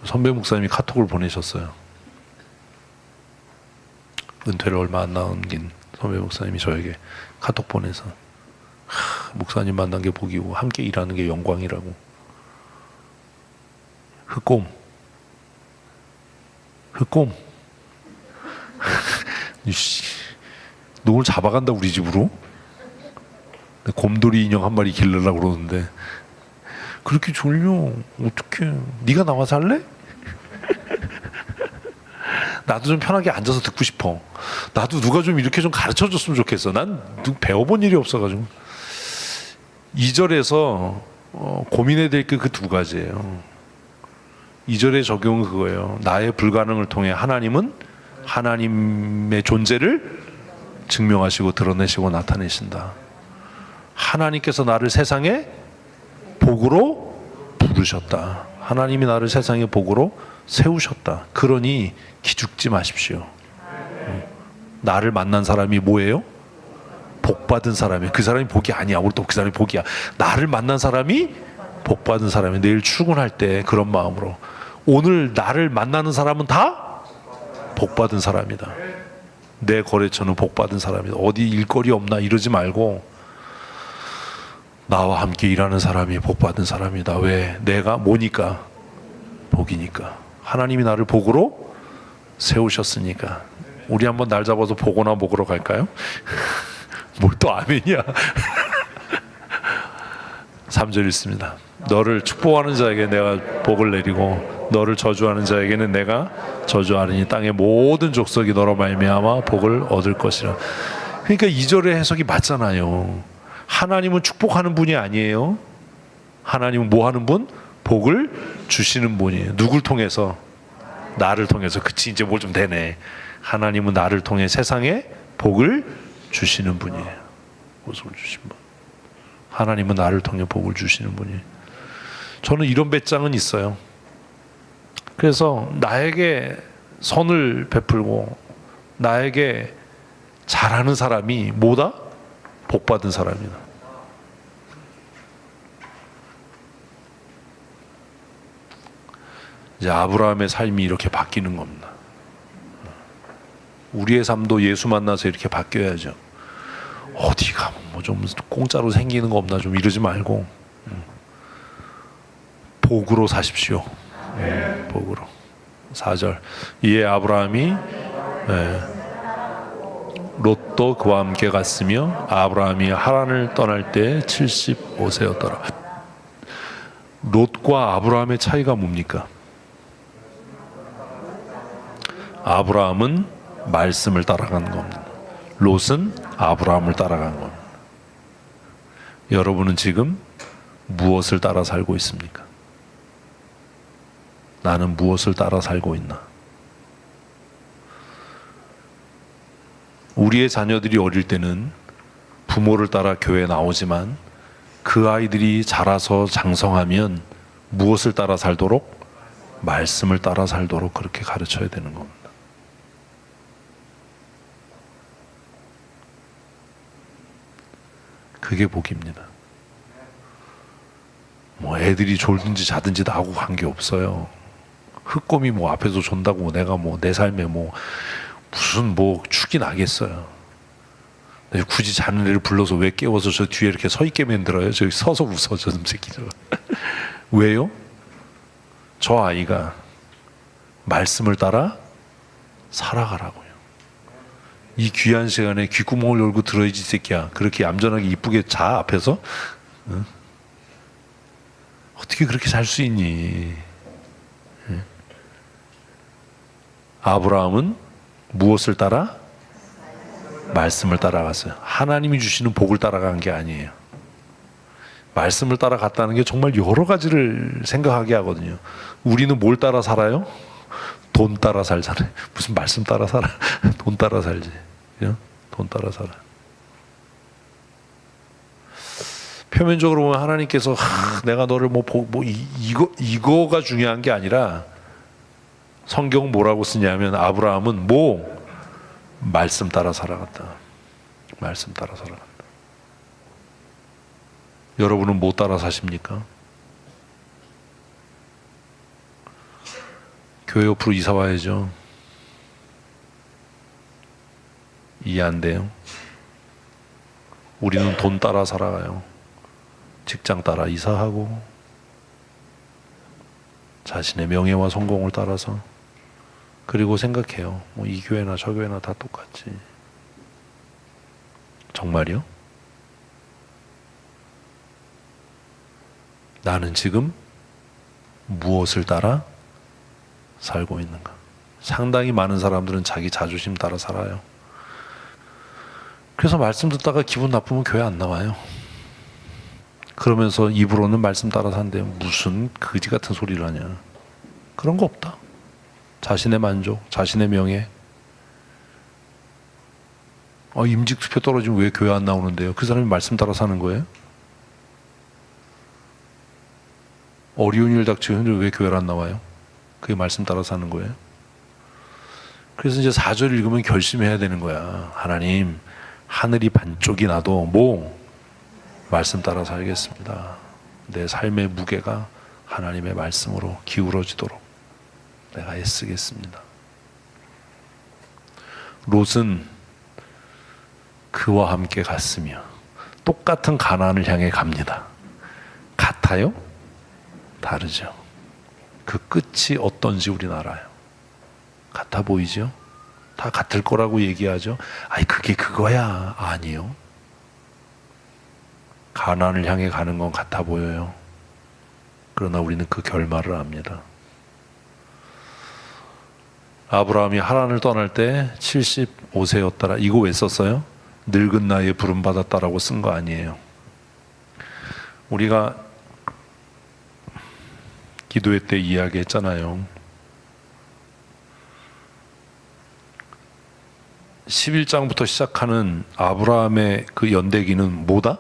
선배 목사님이 카톡을 보내셨어요. 은퇴를 얼마 안 남긴 선배 목사님이 저에게 카톡 보내서 목사님 만난 게 복이고 함께 일하는 게 영광이라고. 흑곰 너 오늘 잡아간다 우리 집으로? 곰돌이 인형 한 마리 기르려고 그러는데 그렇게 졸려. 어떡해. 네가 나와서 할래? 나도 좀 편하게 앉아서 듣고 싶어. 나도 누가 좀 이렇게 좀 가르쳐 줬으면 좋겠어. 난 배워본 일이 없어가지고. 2절에서 고민해야 될 게 그 두 가지예요. 2절의 적용은 그거예요. 나의 불가능을 통해 하나님은 하나님의 존재를 증명하시고 드러내시고 나타내신다. 하나님께서 나를 세상에 복으로 부르셨다. 하나님이 나를 세상에 복으로 세우셨다. 그러니 기죽지 마십시오. 나를 만난 사람이 뭐예요? 복 받은 사람이에요. 그 사람이 복이 아니야. 우리도 그 사람이 복이야. 나를 만난 사람이 복 받은 사람이. 내일 출근할 때 그런 마음으로 오늘 나를 만나는 사람은 다 복 받은 사람이다. 내 거래처는 복 받은 사람이다. 어디 일거리 없나 이러지 말고 나와 함께 일하는 사람이 복 받은 사람이다. 왜? 내가 뭐니까? 복이니까. 하나님이 나를 복으로 세우셨으니까. 우리 한번 날 잡아서 복이나 먹으러 갈까요? 뭘 또 아멘이야. 3절 있습니다. 너를 축복하는 자에게 내가 복을 내리고 너를 저주하는 자에게는 내가 저주하리니 땅의 모든 족속이 너로 말미암아 복을 얻을 것이라. 그러니까 2절의 해석이 맞잖아요. 하나님은 축복하는 분이 아니에요. 하나님은 뭐 하는 분? 복을 주시는 분이에요. 누굴 통해서? 나를 통해서. 그치, 이제 뭘 좀 되네. 하나님은 나를 통해 세상에 복을 주시는 분이에요. 복을 주신 분. 하나님은 나를 통해 복을 주시는 분이에요. 저는 이런 배짱은 있어요. 그래서 나에게 선을 베풀고 나에게 잘하는 사람이 뭐다? 복받은 사람이다. 이제 아브라함의 삶이 이렇게 바뀌는 겁니다. 우리의 삶도 예수 만나서 이렇게 바뀌어야죠. 어디 가면 뭐 좀 공짜로 생기는 거 없나 좀 이러지 말고 복으로 사십시오. 복으로. 4절. 이에 아브라함이 롯도 그와 함께 갔으며 아브라함이 하란을 떠날 때 75세였더라. 롯과 아브라함의 차이가 뭡니까? 아브라함은 말씀을 따라간 겁니다. 롯은 아브라함을 따라간 겁니다. 여러분은 지금 무엇을 따라 살고 있습니까? 나는 무엇을 따라 살고 있나? 우리의 자녀들이 어릴 때는 부모를 따라 교회에 나오지만 그 아이들이 자라서 장성하면 무엇을 따라 살도록? 말씀을 따라 살도록 그렇게 가르쳐야 되는 겁니다. 그게 복입니다. 뭐 애들이 졸든지 자든지 나하고 관계없어요. 흑곰이 뭐 앞에서 존다고 내가 뭐 내 삶에 뭐 무슨 뭐 축이 나겠어요. 굳이 자는 애를 불러서 왜 깨워서 저 뒤에 이렇게 서 있게 만들어요? 저기 서서 웃어 저놈 새끼들. 왜요? 저 아이가 말씀을 따라 살아가라고요. 이 귀한 시간에 귓구멍을 열고 들어야지 새끼야. 그렇게 얌전하게 이쁘게 자 앞에서? 응? 어떻게 그렇게 잘 수 있니? 응? 아브라함은 무엇을 따라? 말씀을 따라갔어요. 하나님이 주시는 복을 따라간 게 아니에요. 말씀을 따라갔다는 게 정말 여러 가지를 생각하게 하거든요. 우리는 뭘 따라 살아요? 돈 따라 살잖아요. 무슨 말씀 따라 살아? 돈 따라 살지. 그냥 돈 따라 살아. 표면적으로 보면 하나님께서 내가 너를 이거가 중요한 게 아니라 성경 뭐라고 쓰냐면 아브라함은 말씀 따라 살아갔다. 말씀 따라 살아갔다. 여러분은 뭐 따라 사십니까? 교회 옆으로 이사 와야죠. 이해 안 돼요? 우리는 돈 따라 살아가요. 직장 따라 이사하고 자신의 명예와 성공을 따라서. 그리고 생각해요. 뭐 이 교회나 저 교회나 다 똑같지. 정말요? 나는 지금 무엇을 따라 살고 있는가? 상당히 많은 사람들은 자기 자존심 따라 살아요. 그래서 말씀 듣다가 기분 나쁘면 교회 안 나와요. 그러면서 입으로는 말씀 따라 산대요. 무슨 거지 같은 소리를 하냐. 그런 거 없다. 자신의 만족, 자신의 명예. 임직 투표 떨어지면 왜 교회 안 나오는데요? 그 사람이 말씀 따라 사는 거예요? 어려운 일 닥치면 왜 교회를 안 나와요? 그게 말씀 따라 사는 거예요? 그래서 이제 4절 읽으면 결심해야 되는 거야. 하나님, 하늘이 반쪽이 나도 말씀 따라 살겠습니다. 내 삶의 무게가 하나님의 말씀으로 기울어지도록 내가 애쓰겠습니다. 롯은 그와 함께 갔으며 똑같은 가나안을 향해 갑니다. 같아요? 다르죠. 그 끝이 어떤지 우리는 알아요. 같아 보이죠? 다 같을 거라고 얘기하죠. 아이 그게 그거야. 아니요. 가나안을 향해 가는 건 같아 보여요. 그러나 우리는 그 결말을 압니다. 아브라함이 하란을 떠날 때 75세였더라. 이거 왜 썼어요? 늙은 나이에 부름받았다라고 쓴 거 아니에요. 우리가 기도회 때 이야기했잖아요. 11장부터 시작하는 아브라함의 그 연대기는 뭐다?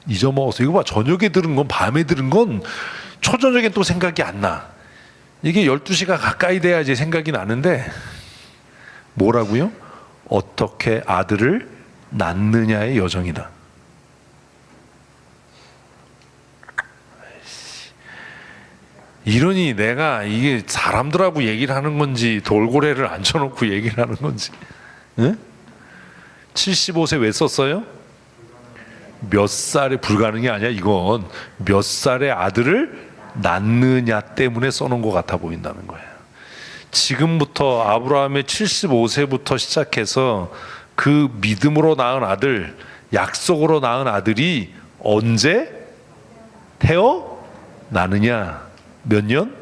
잊어먹었어. 이거 봐. 저녁에 들은 건 밤에 들은 건 초저녁엔 또 생각이 안 나. 이게 12시가 가까이 돼야지 생각이 나는데 뭐라고요? 어떻게 아들을 낳느냐의 여정이다. 이러니 내가 이게 사람들하고 얘기를 하는 건지 돌고래를 앉혀놓고 얘기를 하는 건지. 응? 75세 왜 썼어요? 몇 살에 불가능이 아니야. 이건 몇 살의 아들을 낳느냐 때문에 써놓은 것 같아 보인다는 거예요. 지금부터 아브라함의 75세부터 시작해서 그 믿음으로 낳은 아들, 약속으로 낳은 아들이 언제 태어나느냐? 몇 년?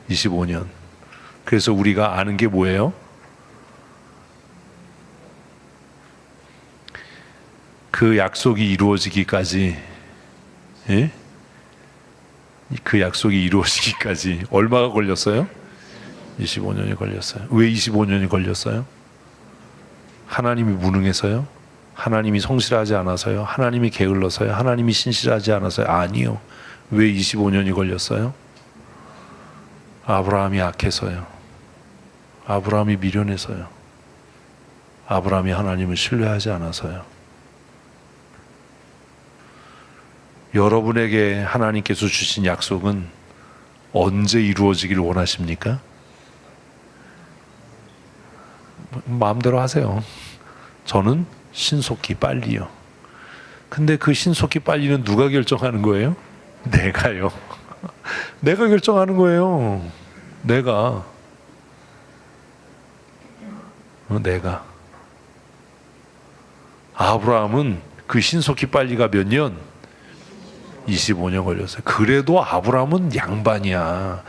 25년. 그래서 우리가 아는 게 뭐예요? 그 약속이 이루어지기까지, 예? 그 약속이 이루어지기까지 얼마가 걸렸어요? 25년이 걸렸어요. 왜 25년이 걸렸어요? 하나님이 무능해서요? 하나님이 성실하지 않아서요? 하나님이 게을러서요? 하나님이 신실하지 않아서요? 아니요. 왜 25년이 걸렸어요? 아브라함이 악해서요. 아브라함이 미련해서요. 아브라함이 하나님을 신뢰하지 않아서요. 여러분에게 하나님께서 주신 약속은 언제 이루어지길 원하십니까? 마음대로 하세요. 저는 신속히 빨리요. 근데 그 신속히 빨리는 누가 결정하는 거예요? 내가요. 내가 결정하는 거예요. 내가. 아브라함은 그 신속히 빨리가 몇 년? 25년 걸렸어요. 그래도 아브라함은 양반이야.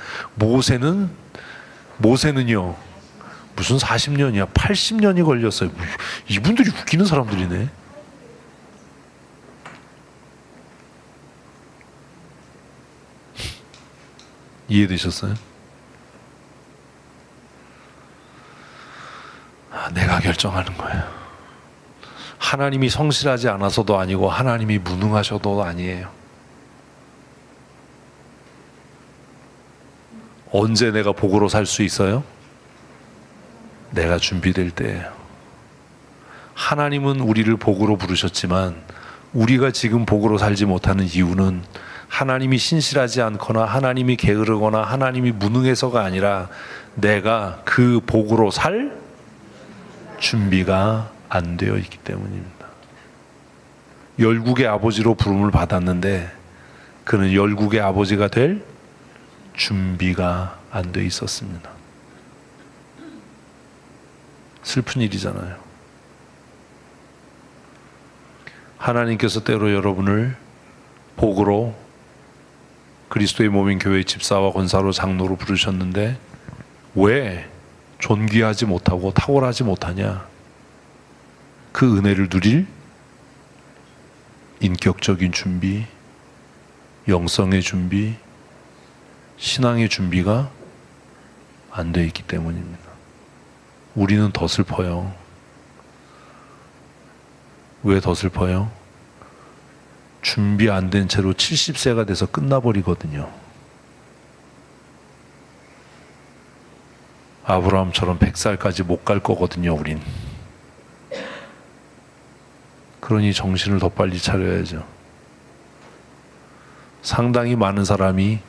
모세는요 무슨 40년이야 80년이 걸렸어요. 이분들이 웃기는 사람들이네. 이해되셨어요? 내가 결정하는 거예요. 하나님이 성실하지 않아서도 아니고 하나님이 무능하셔도 아니에요. 언제 내가 복으로 살 수 있어요? 내가 준비될 때예요. 하나님은 우리를 복으로 부르셨지만 우리가 지금 복으로 살지 못하는 이유는 하나님이 신실하지 않거나 하나님이 게으르거나 하나님이 무능해서가 아니라 내가 그 복으로 살 준비가 안 되어 있기 때문입니다. 열국의 아버지로 부름을 받았는데 그는 열국의 아버지가 될 준비가 안 돼 있었습니다. 슬픈 일이잖아요. 하나님께서 때로 여러분을 복으로 그리스도의 몸인 교회의 집사와 권사로 장로로 부르셨는데 왜 존귀하지 못하고 탁월하지 못하냐? 그 은혜를 누릴 인격적인 준비, 영성의 준비, 신앙의 준비가 안 돼 있기 때문입니다. 우리는 더 슬퍼요. 왜 더 슬퍼요? 준비 안 된 채로 70세가 돼서 끝나버리거든요. 아브라함처럼 100살까지 못 갈 거거든요, 우린. 그러니 정신을 더 빨리 차려야죠. 상당히 많은 사람이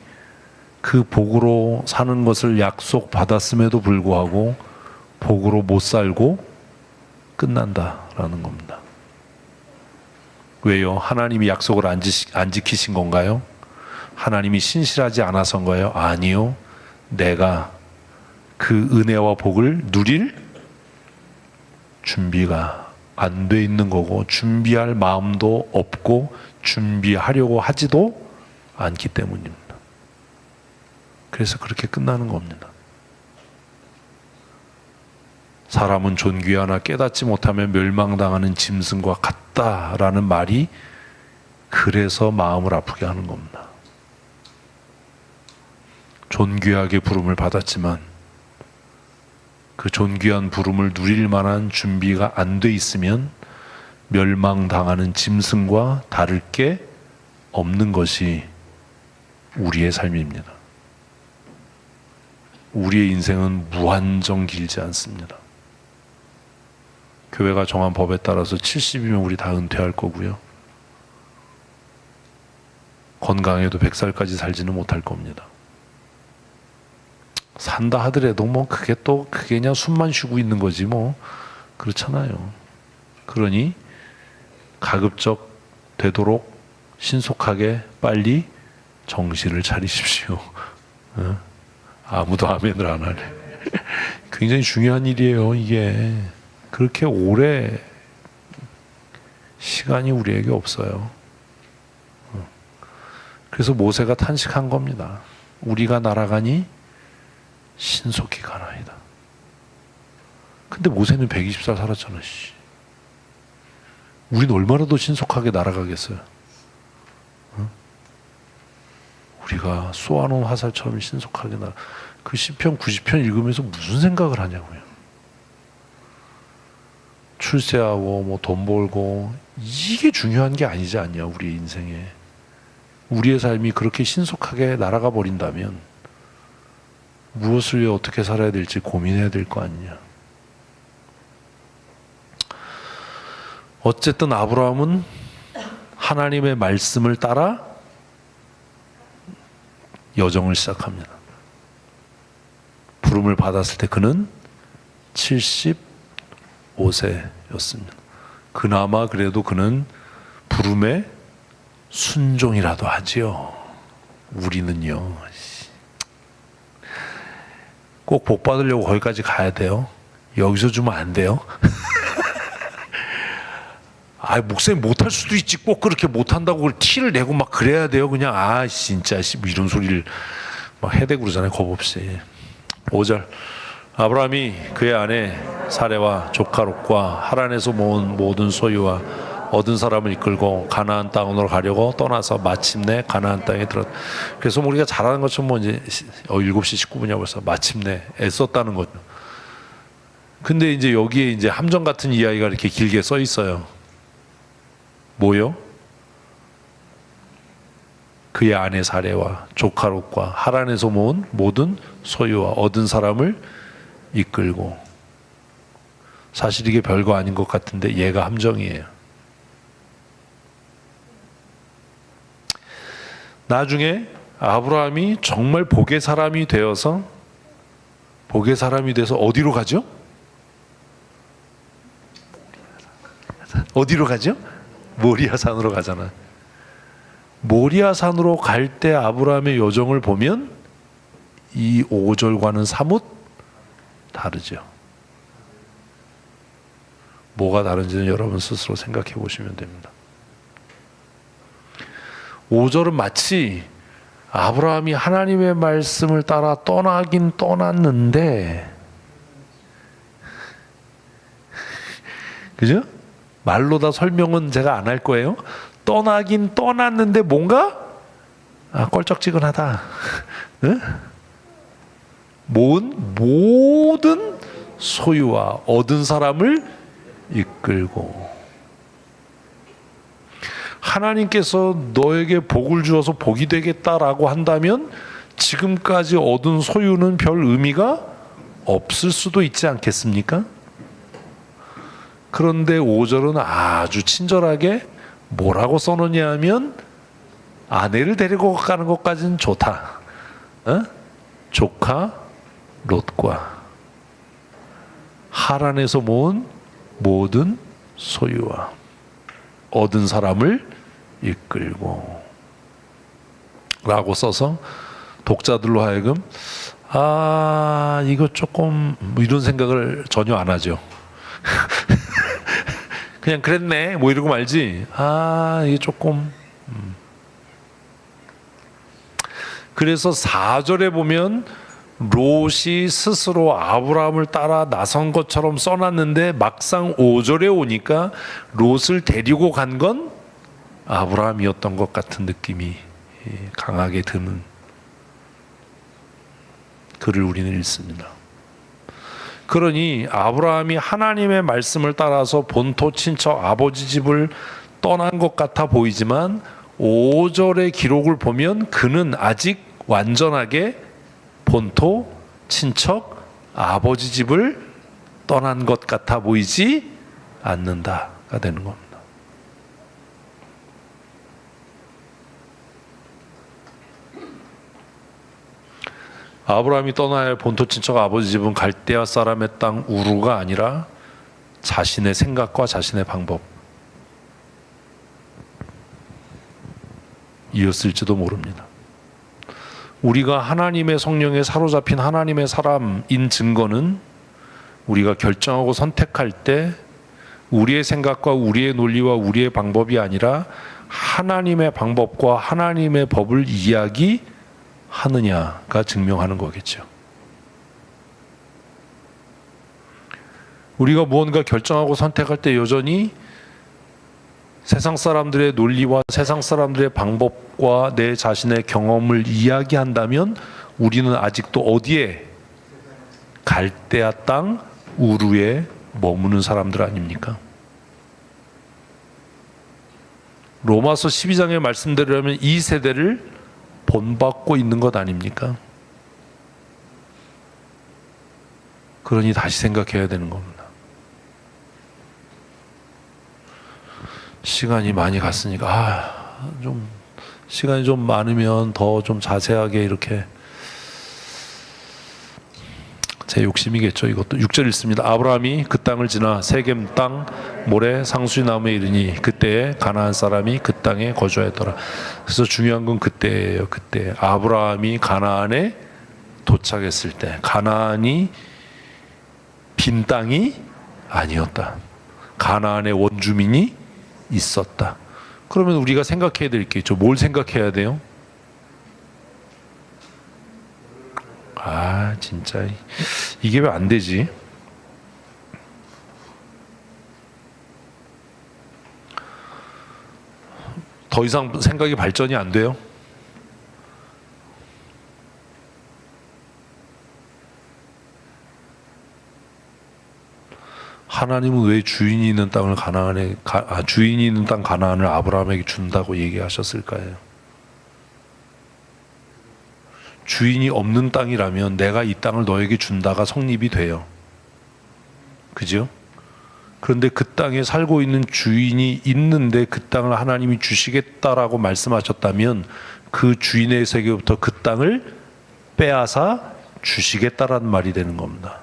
그 복으로 사는 것을 약속받았음에도 불구하고 복으로 못 살고 끝난다라는 겁니다. 왜요? 하나님이 약속을 안 지키신 건가요? 하나님이 신실하지 않아서인가요? 아니요. 내가 그 은혜와 복을 누릴 준비가 안 돼 있는 거고 준비할 마음도 없고 준비하려고 하지도 않기 때문입니다. 그래서 그렇게 끝나는 겁니다. 사람은 존귀하나 깨닫지 못하면 멸망당하는 짐승과 같다라는 말이 그래서 마음을 아프게 하는 겁니다. 존귀하게 부름을 받았지만 그 존귀한 부름을 누릴 만한 준비가 안 돼 있으면 멸망당하는 짐승과 다를 게 없는 것이 우리의 삶입니다. 우리의 인생은 무한정 길지 않습니다. 교회가 정한 법에 따라서 70이면 우리 다 은퇴할 거고요. 건강해도 100살까지 살지는 못할 겁니다. 산다 하더라도 뭐 그게 그냥 숨만 쉬고 있는 거지 뭐 그렇잖아요. 그러니 가급적 되도록 신속하게 빨리 정신을 차리십시오. 아무도 아멘을 안 하네. 굉장히 중요한 일이에요. 이게 그렇게 오래 시간이 우리에게 없어요. 그래서 모세가 탄식한 겁니다. 우리가 날아가니 신속히 가나이다. 근데 모세는 120살 살았잖아. 우리는 얼마나 더 신속하게 날아가겠어요? 우리가 쏘아놓은 화살처럼 신속하게 그 시편 90편 읽으면서 무슨 생각을 하냐고요. 출세하고 뭐 돈 벌고 이게 중요한 게 아니지 않냐. 우리 인생에 우리의 삶이 그렇게 신속하게 날아가 버린다면 무엇을 위해 어떻게 살아야 될지 고민해야 될 거 아니냐. 어쨌든 아브라함은 하나님의 말씀을 따라 여정을 시작합니다. 부름을 받았을 때 그는 75세였습니다. 그나마 그래도 그는 부름에 순종이라도 하지요. 우리는요, 꼭 복 받으려고 거기까지 가야 돼요? 여기서 주면 안 돼요? 목사님 못할 수도 있지. 꼭 그렇게 못한다고 그걸 티를 내고 막 그래야 돼요? 그냥 진짜 뭐 이런 소리를 막 해대고 그러잖아요. 겁 없이. 5절 아브라함이 그의 아내 사레와 조카 롯과 하란에서 모은 모든 소유와 얻은 사람을 이끌고 가나안 땅으로 가려고 떠나서 마침내 가나안 땅에 들었다. 그래서 우리가 잘하는 것처럼 뭐 이제 7시 19분이야 벌써 마침내 애썼다는 거죠. 근데 이제 여기에 이제 함정 같은 이야기가 이렇게 길게 써 있어요. 뭐요? 그의 아내 사레와 조카 롯과 하란에서 모은 모든 소유와 얻은 사람을 이끌고. 사실 이게 별거 아닌 것 같은데 얘가 함정이에요. 나중에 아브라함이 정말 복의 사람이 되어서 어디로 가죠? 어디로 가죠? 모리아산으로 가잖아. 모리아산으로 갈 때 아브라함의 여정을 보면 이 5절과는 사뭇 다르죠. 뭐가 다른지는 여러분 스스로 생각해 보시면 됩니다. 5절은 마치 아브라함이 하나님의 말씀을 따라 떠나긴 떠났는데, 그죠? 말로 다 설명은 제가 안 할 거예요. 떠나긴 떠났는데 뭔가 껄쩍지근하다. 응? 모든 소유와 얻은 사람을 이끌고. 하나님께서 너에게 복을 주어서 복이 되겠다라고 한다면 지금까지 얻은 소유는 별 의미가 없을 수도 있지 않겠습니까? 그런데 5절은 아주 친절하게 뭐라고 써놓냐 하면 아내를 데리고 가는 것까지는 좋다. 조카 롯과 하란에서 모은 모든 소유와 얻은 사람을 이끌고 라고 써서 독자들로 하여금 이거 조금 뭐 이런 생각을 전혀 안 하죠. 그냥 그랬네 뭐 이러고 말지. 이게 조금 그래서 4절에 보면 롯이 스스로 아브라함을 따라 나선 것처럼 써놨는데 막상 5절에 오니까 롯을 데리고 간 건 아브라함이었던 것 같은 느낌이 강하게 드는 글을 우리는 읽습니다. 그러니 아브라함이 하나님의 말씀을 따라서 본토 친척 아버지 집을 떠난 것 같아 보이지만 5절의 기록을 보면 그는 아직 완전하게 본토 친척 아버지 집을 떠난 것 같아 보이지 않는다가 되는 겁니다. 아브라함이 떠나야 할 본토 친척 아버지 집은 갈대아 사람의 땅 우루가 아니라 자신의 생각과 자신의 방법 이었을지도 모릅니다. 우리가 하나님의 성령에 사로잡힌 하나님의 사람인 증거는 우리가 결정하고 선택할 때 우리의 생각과 우리의 논리와 우리의 방법이 아니라 하나님의 방법과 하나님의 법을 이야기하느냐가 증명하는 거겠죠. 우리가 무언가 결정하고 선택할 때 여전히 세상 사람들의 논리와 세상 사람들의 방법과 내 자신의 경험을 이야기한다면 우리는 아직도 어디에? 갈대아 땅 우루에 머무는 사람들 아닙니까? 로마서 12장의 말씀대로라면 이 세대를 본받고 있는 것 아닙니까? 그러니 다시 생각해야 되는 겁니다. 시간이 많이 갔으니까 좀 시간이 좀 많으면 더 좀 자세하게 이렇게 제 욕심이겠죠. 이것도 6절 읽습니다. 아브라함이 그 땅을 지나 세겜 땅 모래 상수리나무에 이르니 그때에 가나안 사람이 그 땅에 거주하였더라. 그래서 중요한 건 그때예요. 그때 아브라함이 가나안에 도착했을 때 가나안이 빈 땅이 아니었다. 가나안의 원주민이 있었다. 그러면 우리가 생각해야 될 게 있죠. 뭘 생각해야 돼요? 진짜 이게 왜 안 되지? 더 이상 생각이 발전이 안 돼요? 하나님은 왜 주인이 있는 땅을 주인이 있는 땅 가나안을 아브라함에게 준다고 얘기하셨을까요? 주인이 없는 땅이라면 내가 이 땅을 너에게 준다가 성립이 돼요. 그죠? 그런데 그 땅에 살고 있는 주인이 있는데 그 땅을 하나님이 주시겠다라고 말씀하셨다면 그 주인에게부터 그 땅을 빼앗아 주시겠다라는 말이 되는 겁니다.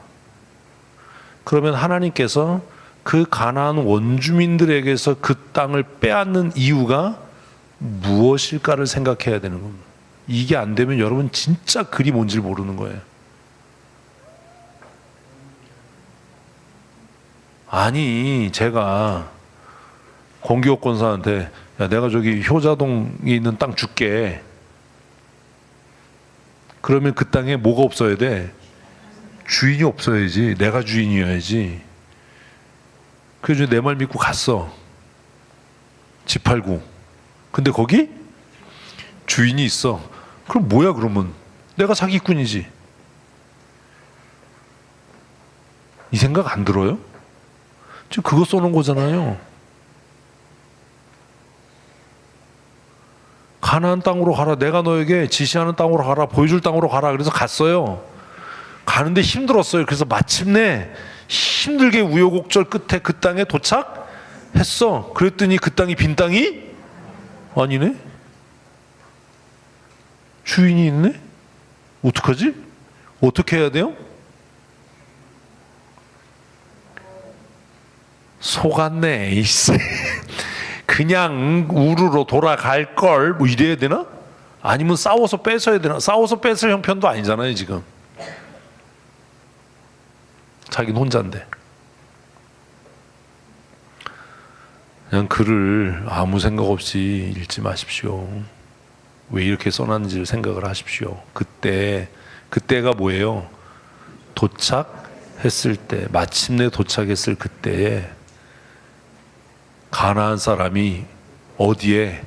그러면 하나님께서 그 가나안 원주민들에게서 그 땅을 빼앗는 이유가 무엇일까를 생각해야 되는 겁니다. 이게 안 되면 여러분 진짜 글이 뭔지 모르는 거예요. 아니 제가 공기업 권사한테 야 내가 저기 효자동에 있는 땅 줄게. 그러면 그 땅에 뭐가 없어야 돼? 주인이 없어야지. 내가 주인이어야지. 그래서 내 말 믿고 갔어. 집 팔고. 근데 거기 주인이 있어. 그럼 뭐야 그러면? 내가 사기꾼이지. 이 생각 안 들어요? 지금 그거 쏘는 거잖아요. 가나안 땅으로 가라. 내가 너에게 지시하는 땅으로 가라. 보여줄 땅으로 가라. 그래서 갔어요. 가는데 힘들었어요. 그래서 마침내 힘들게 우여곡절 끝에 그 땅에 도착했어. 그랬더니 그 땅이 빈 땅이 아니네. 주인이 있네. 어떡하지? 어떻게 해야 돼요? 속았네. 이씨. 그냥 우르로 돌아갈 걸 뭐 이래야 되나? 아니면 싸워서 뺏어야 되나? 싸워서 뺏을 형편도 아니잖아요 지금. 자기는 혼자인데. 그냥 글을 아무 생각 없이 읽지 마십시오. 왜 이렇게 써놨는지를 생각을 하십시오. 그때가 뭐예요? 도착했을 때, 마침내 도착했을 그때에 가나안 사람이 어디에?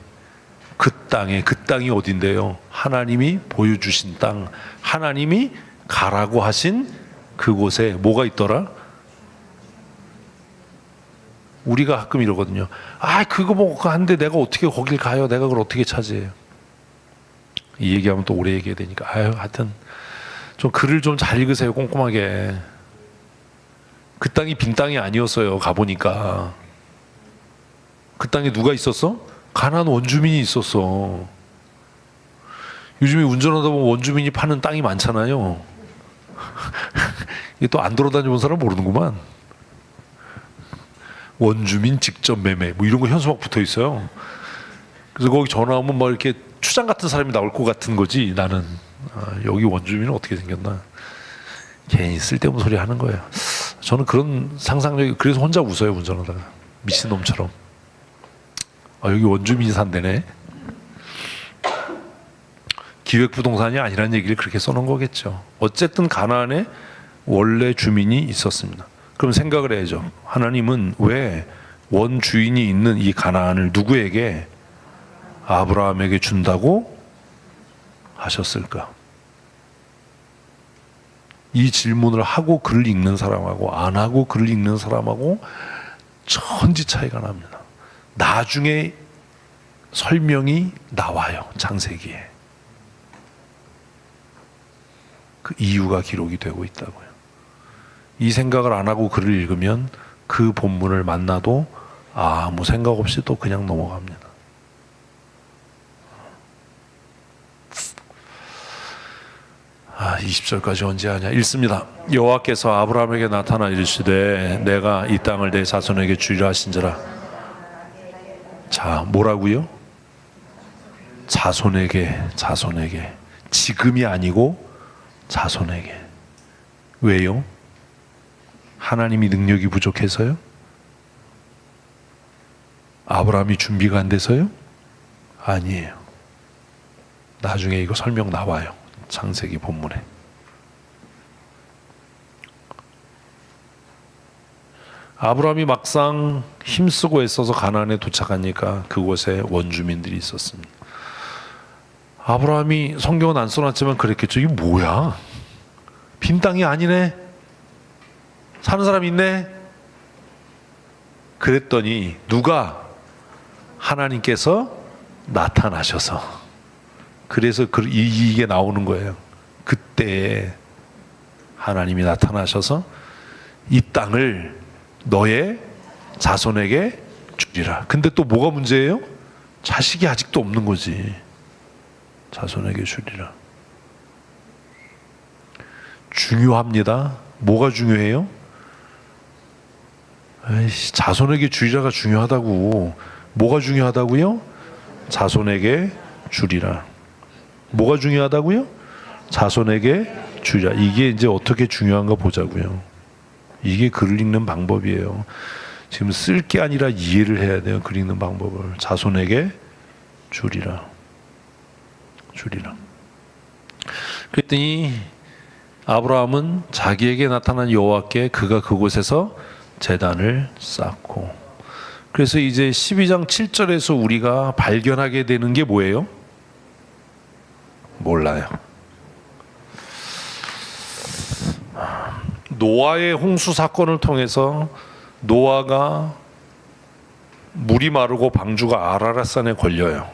그 땅이 어딘데요? 하나님이 보여주신 땅, 하나님이 가라고 하신 그곳에 뭐가 있더라? 우리가 가끔 이러거든요. 그거 먹고 한데 내가 어떻게 거길 가요? 내가 그걸 어떻게 차지해요? 이 얘기하면 또 오래 얘기해야 되니까. 하여튼 좀 글을 좀 잘 읽으세요. 꼼꼼하게. 그 땅이 빈 땅이 아니었어요. 가보니까. 그 땅에 누가 있었어? 가나안 원주민이 있었어. 요즘에 운전하다 보면 원주민이 파는 땅이 많잖아요. 이게 또 안 돌아다녀 본 사람 모르는구만. 원주민 직접 매매 뭐 이런 거 현수 막 붙어 있어요. 그래서 거기 전화하면 막 이렇게 추장 같은 사람이 나올 것 같은 거지. 나는 여기 원주민은 어떻게 생겼나. 괜히 쓸데없는 소리 하는 거예요. 저는 그런 상상력이, 그래서 혼자 웃어요. 운전하다가 미친놈처럼. 여기 원주민이 산대네. 기획부동산이 아니라는 얘기를 그렇게 써놓은 거겠죠. 어쨌든 가나안에 원래 주민이 있었습니다. 그럼 생각을 해야죠. 하나님은 왜 원주인이 있는 이 가나안을 누구에게? 아브라함에게 준다고 하셨을까? 이 질문을 하고 글을 읽는 사람하고 안 하고 글을 읽는 사람하고 천지 차이가 납니다. 나중에 설명이 나와요. 창세기에. 그 이유가 기록이 되고 있다고요. 이 생각을 안 하고 글을 읽으면 그 본문을 만나도 아무 생각 없이 또 그냥 넘어갑니다. 20절까지 언제 하냐. 읽습니다. 여호와께서 아브라함에게 나타나 이르시되 내가 이 땅을 내 자손에게 주리라 하신지라. 자, 뭐라고요? 자손에게. 지금이 아니고 자손에게. 왜요? 하나님이 능력이 부족해서요? 아브라함이 준비가 안 돼서요? 아니에요. 나중에 이거 설명 나와요. 창세기 본문에. 아브라함이 막상 힘쓰고 애써서 가나안에 도착하니까 그곳에 원주민들이 있었습니다. 아브라함이, 성경은 안 써놨지만 그랬겠죠. 이게 뭐야? 빈 땅이 아니네? 사는 사람 있네? 그랬더니 누가? 하나님께서 나타나셔서. 그래서 이게 나오는 거예요. 그때 하나님이 나타나셔서 이 땅을 너의 자손에게 주리라. 근데 또 뭐가 문제예요? 자식이 아직도 없는 거지. 자손에게 주리라. 중요합니다. 뭐가 중요해요? 에이씨, 자손에게 주리라가 중요하다고. 뭐가 중요하다고요? 자손에게 주리라. 뭐가 중요하다고요? 자손에게 주리라. 이게 이제 어떻게 중요한가 보자고요. 이게 글을 읽는 방법이에요. 지금 쓸 게 아니라 이해를 해야 돼요. 글 읽는 방법을. 자손에게 주리라. 그랬더니 아브라함은 자기에게 나타난 여호와께 그가 그곳에서 제단을 쌓고. 그래서 이제 12장 7절에서 우리가 발견하게 되는 게 뭐예요? 몰라요. 노아의 홍수 사건을 통해서 노아가 물이 마르고 방주가 아라랏산에 걸려요.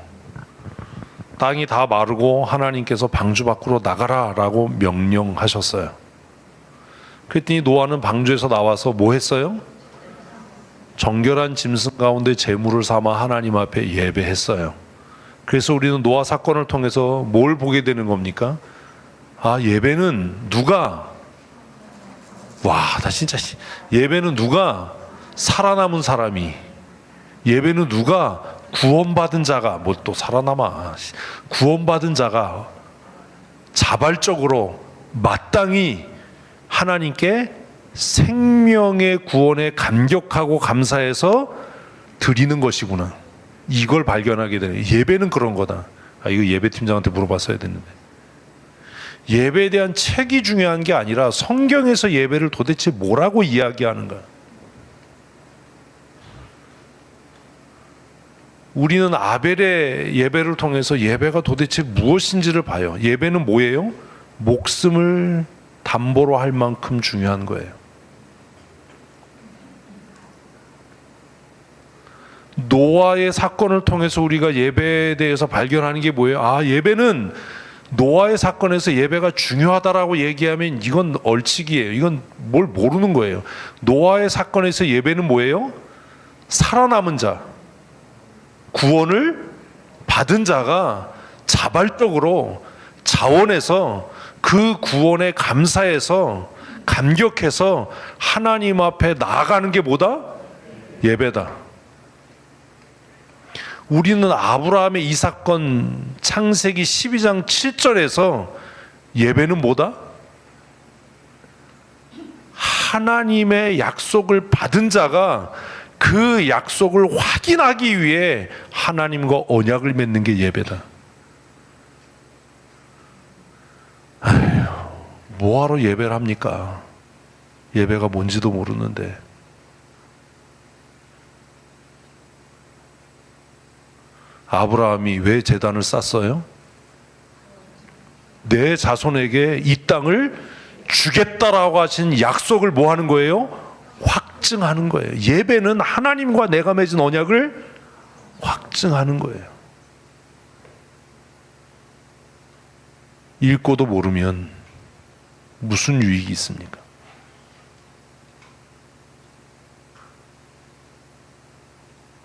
땅이 다 마르고 하나님께서 방주 밖으로 나가라라고 명령하셨어요. 그랬더니 노아는 방주에서 나와서 뭐 했어요? 정결한 짐승 가운데 제물을 삼아 하나님 앞에 예배했어요. 그래서 우리는 노아 사건을 통해서 뭘 보게 되는 겁니까? 예배는 누가, 나 진짜, 예배는 누가? 살아남은 사람이. 예배는 누가? 구원받은 자가. 뭐 또 살아남아. 구원받은 자가 자발적으로 마땅히 하나님께 생명의 구원에 감격하고 감사해서 드리는 것이구나. 이걸 발견하게 되네. 예배는 그런 거다. 이거 예배팀장한테 물어봤어야 됐는데. 예배에 대한 책이 중요한 게 아니라 성경에서 예배를 도대체 뭐라고 이야기하는가. 우리는 아벨의 예배를 통해서 예배가 도대체 무엇인지를 봐요. 예배는 뭐예요? 목숨을 담보로 할 만큼 중요한 거예요. 노아의 사건을 통해서 우리가 예배에 대해서 발견하는 게 뭐예요? 예배는 노아의 사건에서 예배가 중요하다라고 얘기하면 이건 얼치기예요. 이건 뭘 모르는 거예요. 노아의 사건에서 예배는 뭐예요? 살아남은 자, 구원을 받은 자가 자발적으로 자원해서 그 구원에 감사해서 감격해서 하나님 앞에 나아가는 게 뭐다? 예배다. 우리는 아브라함의 이 사건 창세기 12장 7절에서 예배는 뭐다? 하나님의 약속을 받은 자가 그 약속을 확인하기 위해 하나님과 언약을 맺는 게 예배다. 아휴, 뭐하러 예배를 합니까? 예배가 뭔지도 모르는데. 아브라함이 왜 제단을 쌓았어요? 내 자손에게 이 땅을 주겠다라고 하신 약속을 뭐 하는 거예요? 확증하는 거예요. 예배는 하나님과 내가 맺은 언약을 확증하는 거예요. 읽고도 모르면 무슨 유익이 있습니까?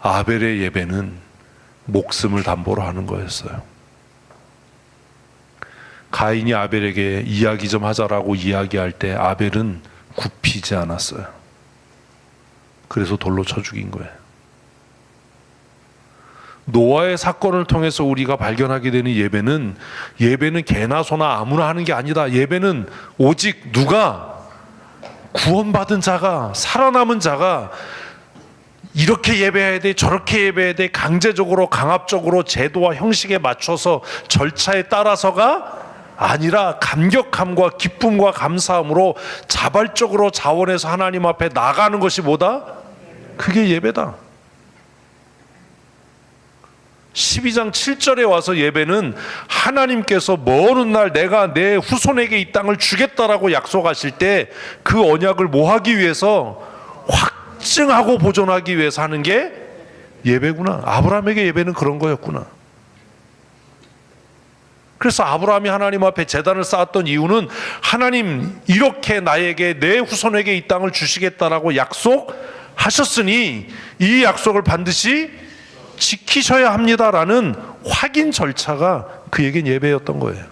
아벨의 예배는 목숨을 담보로 하는 거였어요. 가인이 아벨에게 이야기 좀 하자라고 이야기할 때 아벨은 굽히지 않았어요. 그래서 돌로 쳐 죽인 거예요. 노아의 사건을 통해서 우리가 발견하게 되는 예배는 개나 소나 아무나 하는 게 아니다. 예배는 오직 누가 구원받은 자가, 살아남은 자가 이렇게 예배해야 돼, 저렇게 예배해야 돼, 강제적으로 강압적으로 제도와 형식에 맞춰서 절차에 따라서가 아니라 감격함과 기쁨과 감사함으로 자발적으로 자원해서 하나님 앞에 나가는 것이 뭐다? 그게 예배다. 12장 7절에 와서 예배는 하나님께서 먼 훗날 내가 내 후손에게 이 땅을 주겠다라고 약속하실 때 그 언약을 뭐 하기 위해서? 확증하고 보존하기 위해서 하는 게 예배구나. 아브라함에게 예배는 그런 거였구나. 그래서 아브라함이 하나님 앞에 제단을 쌓았던 이유는 하나님 이렇게 나에게 내 후손에게 이 땅을 주시겠다라고 약속하셨으니 이 약속을 반드시 지키셔야 합니다라는 확인 절차가 그에겐 예배였던 거예요.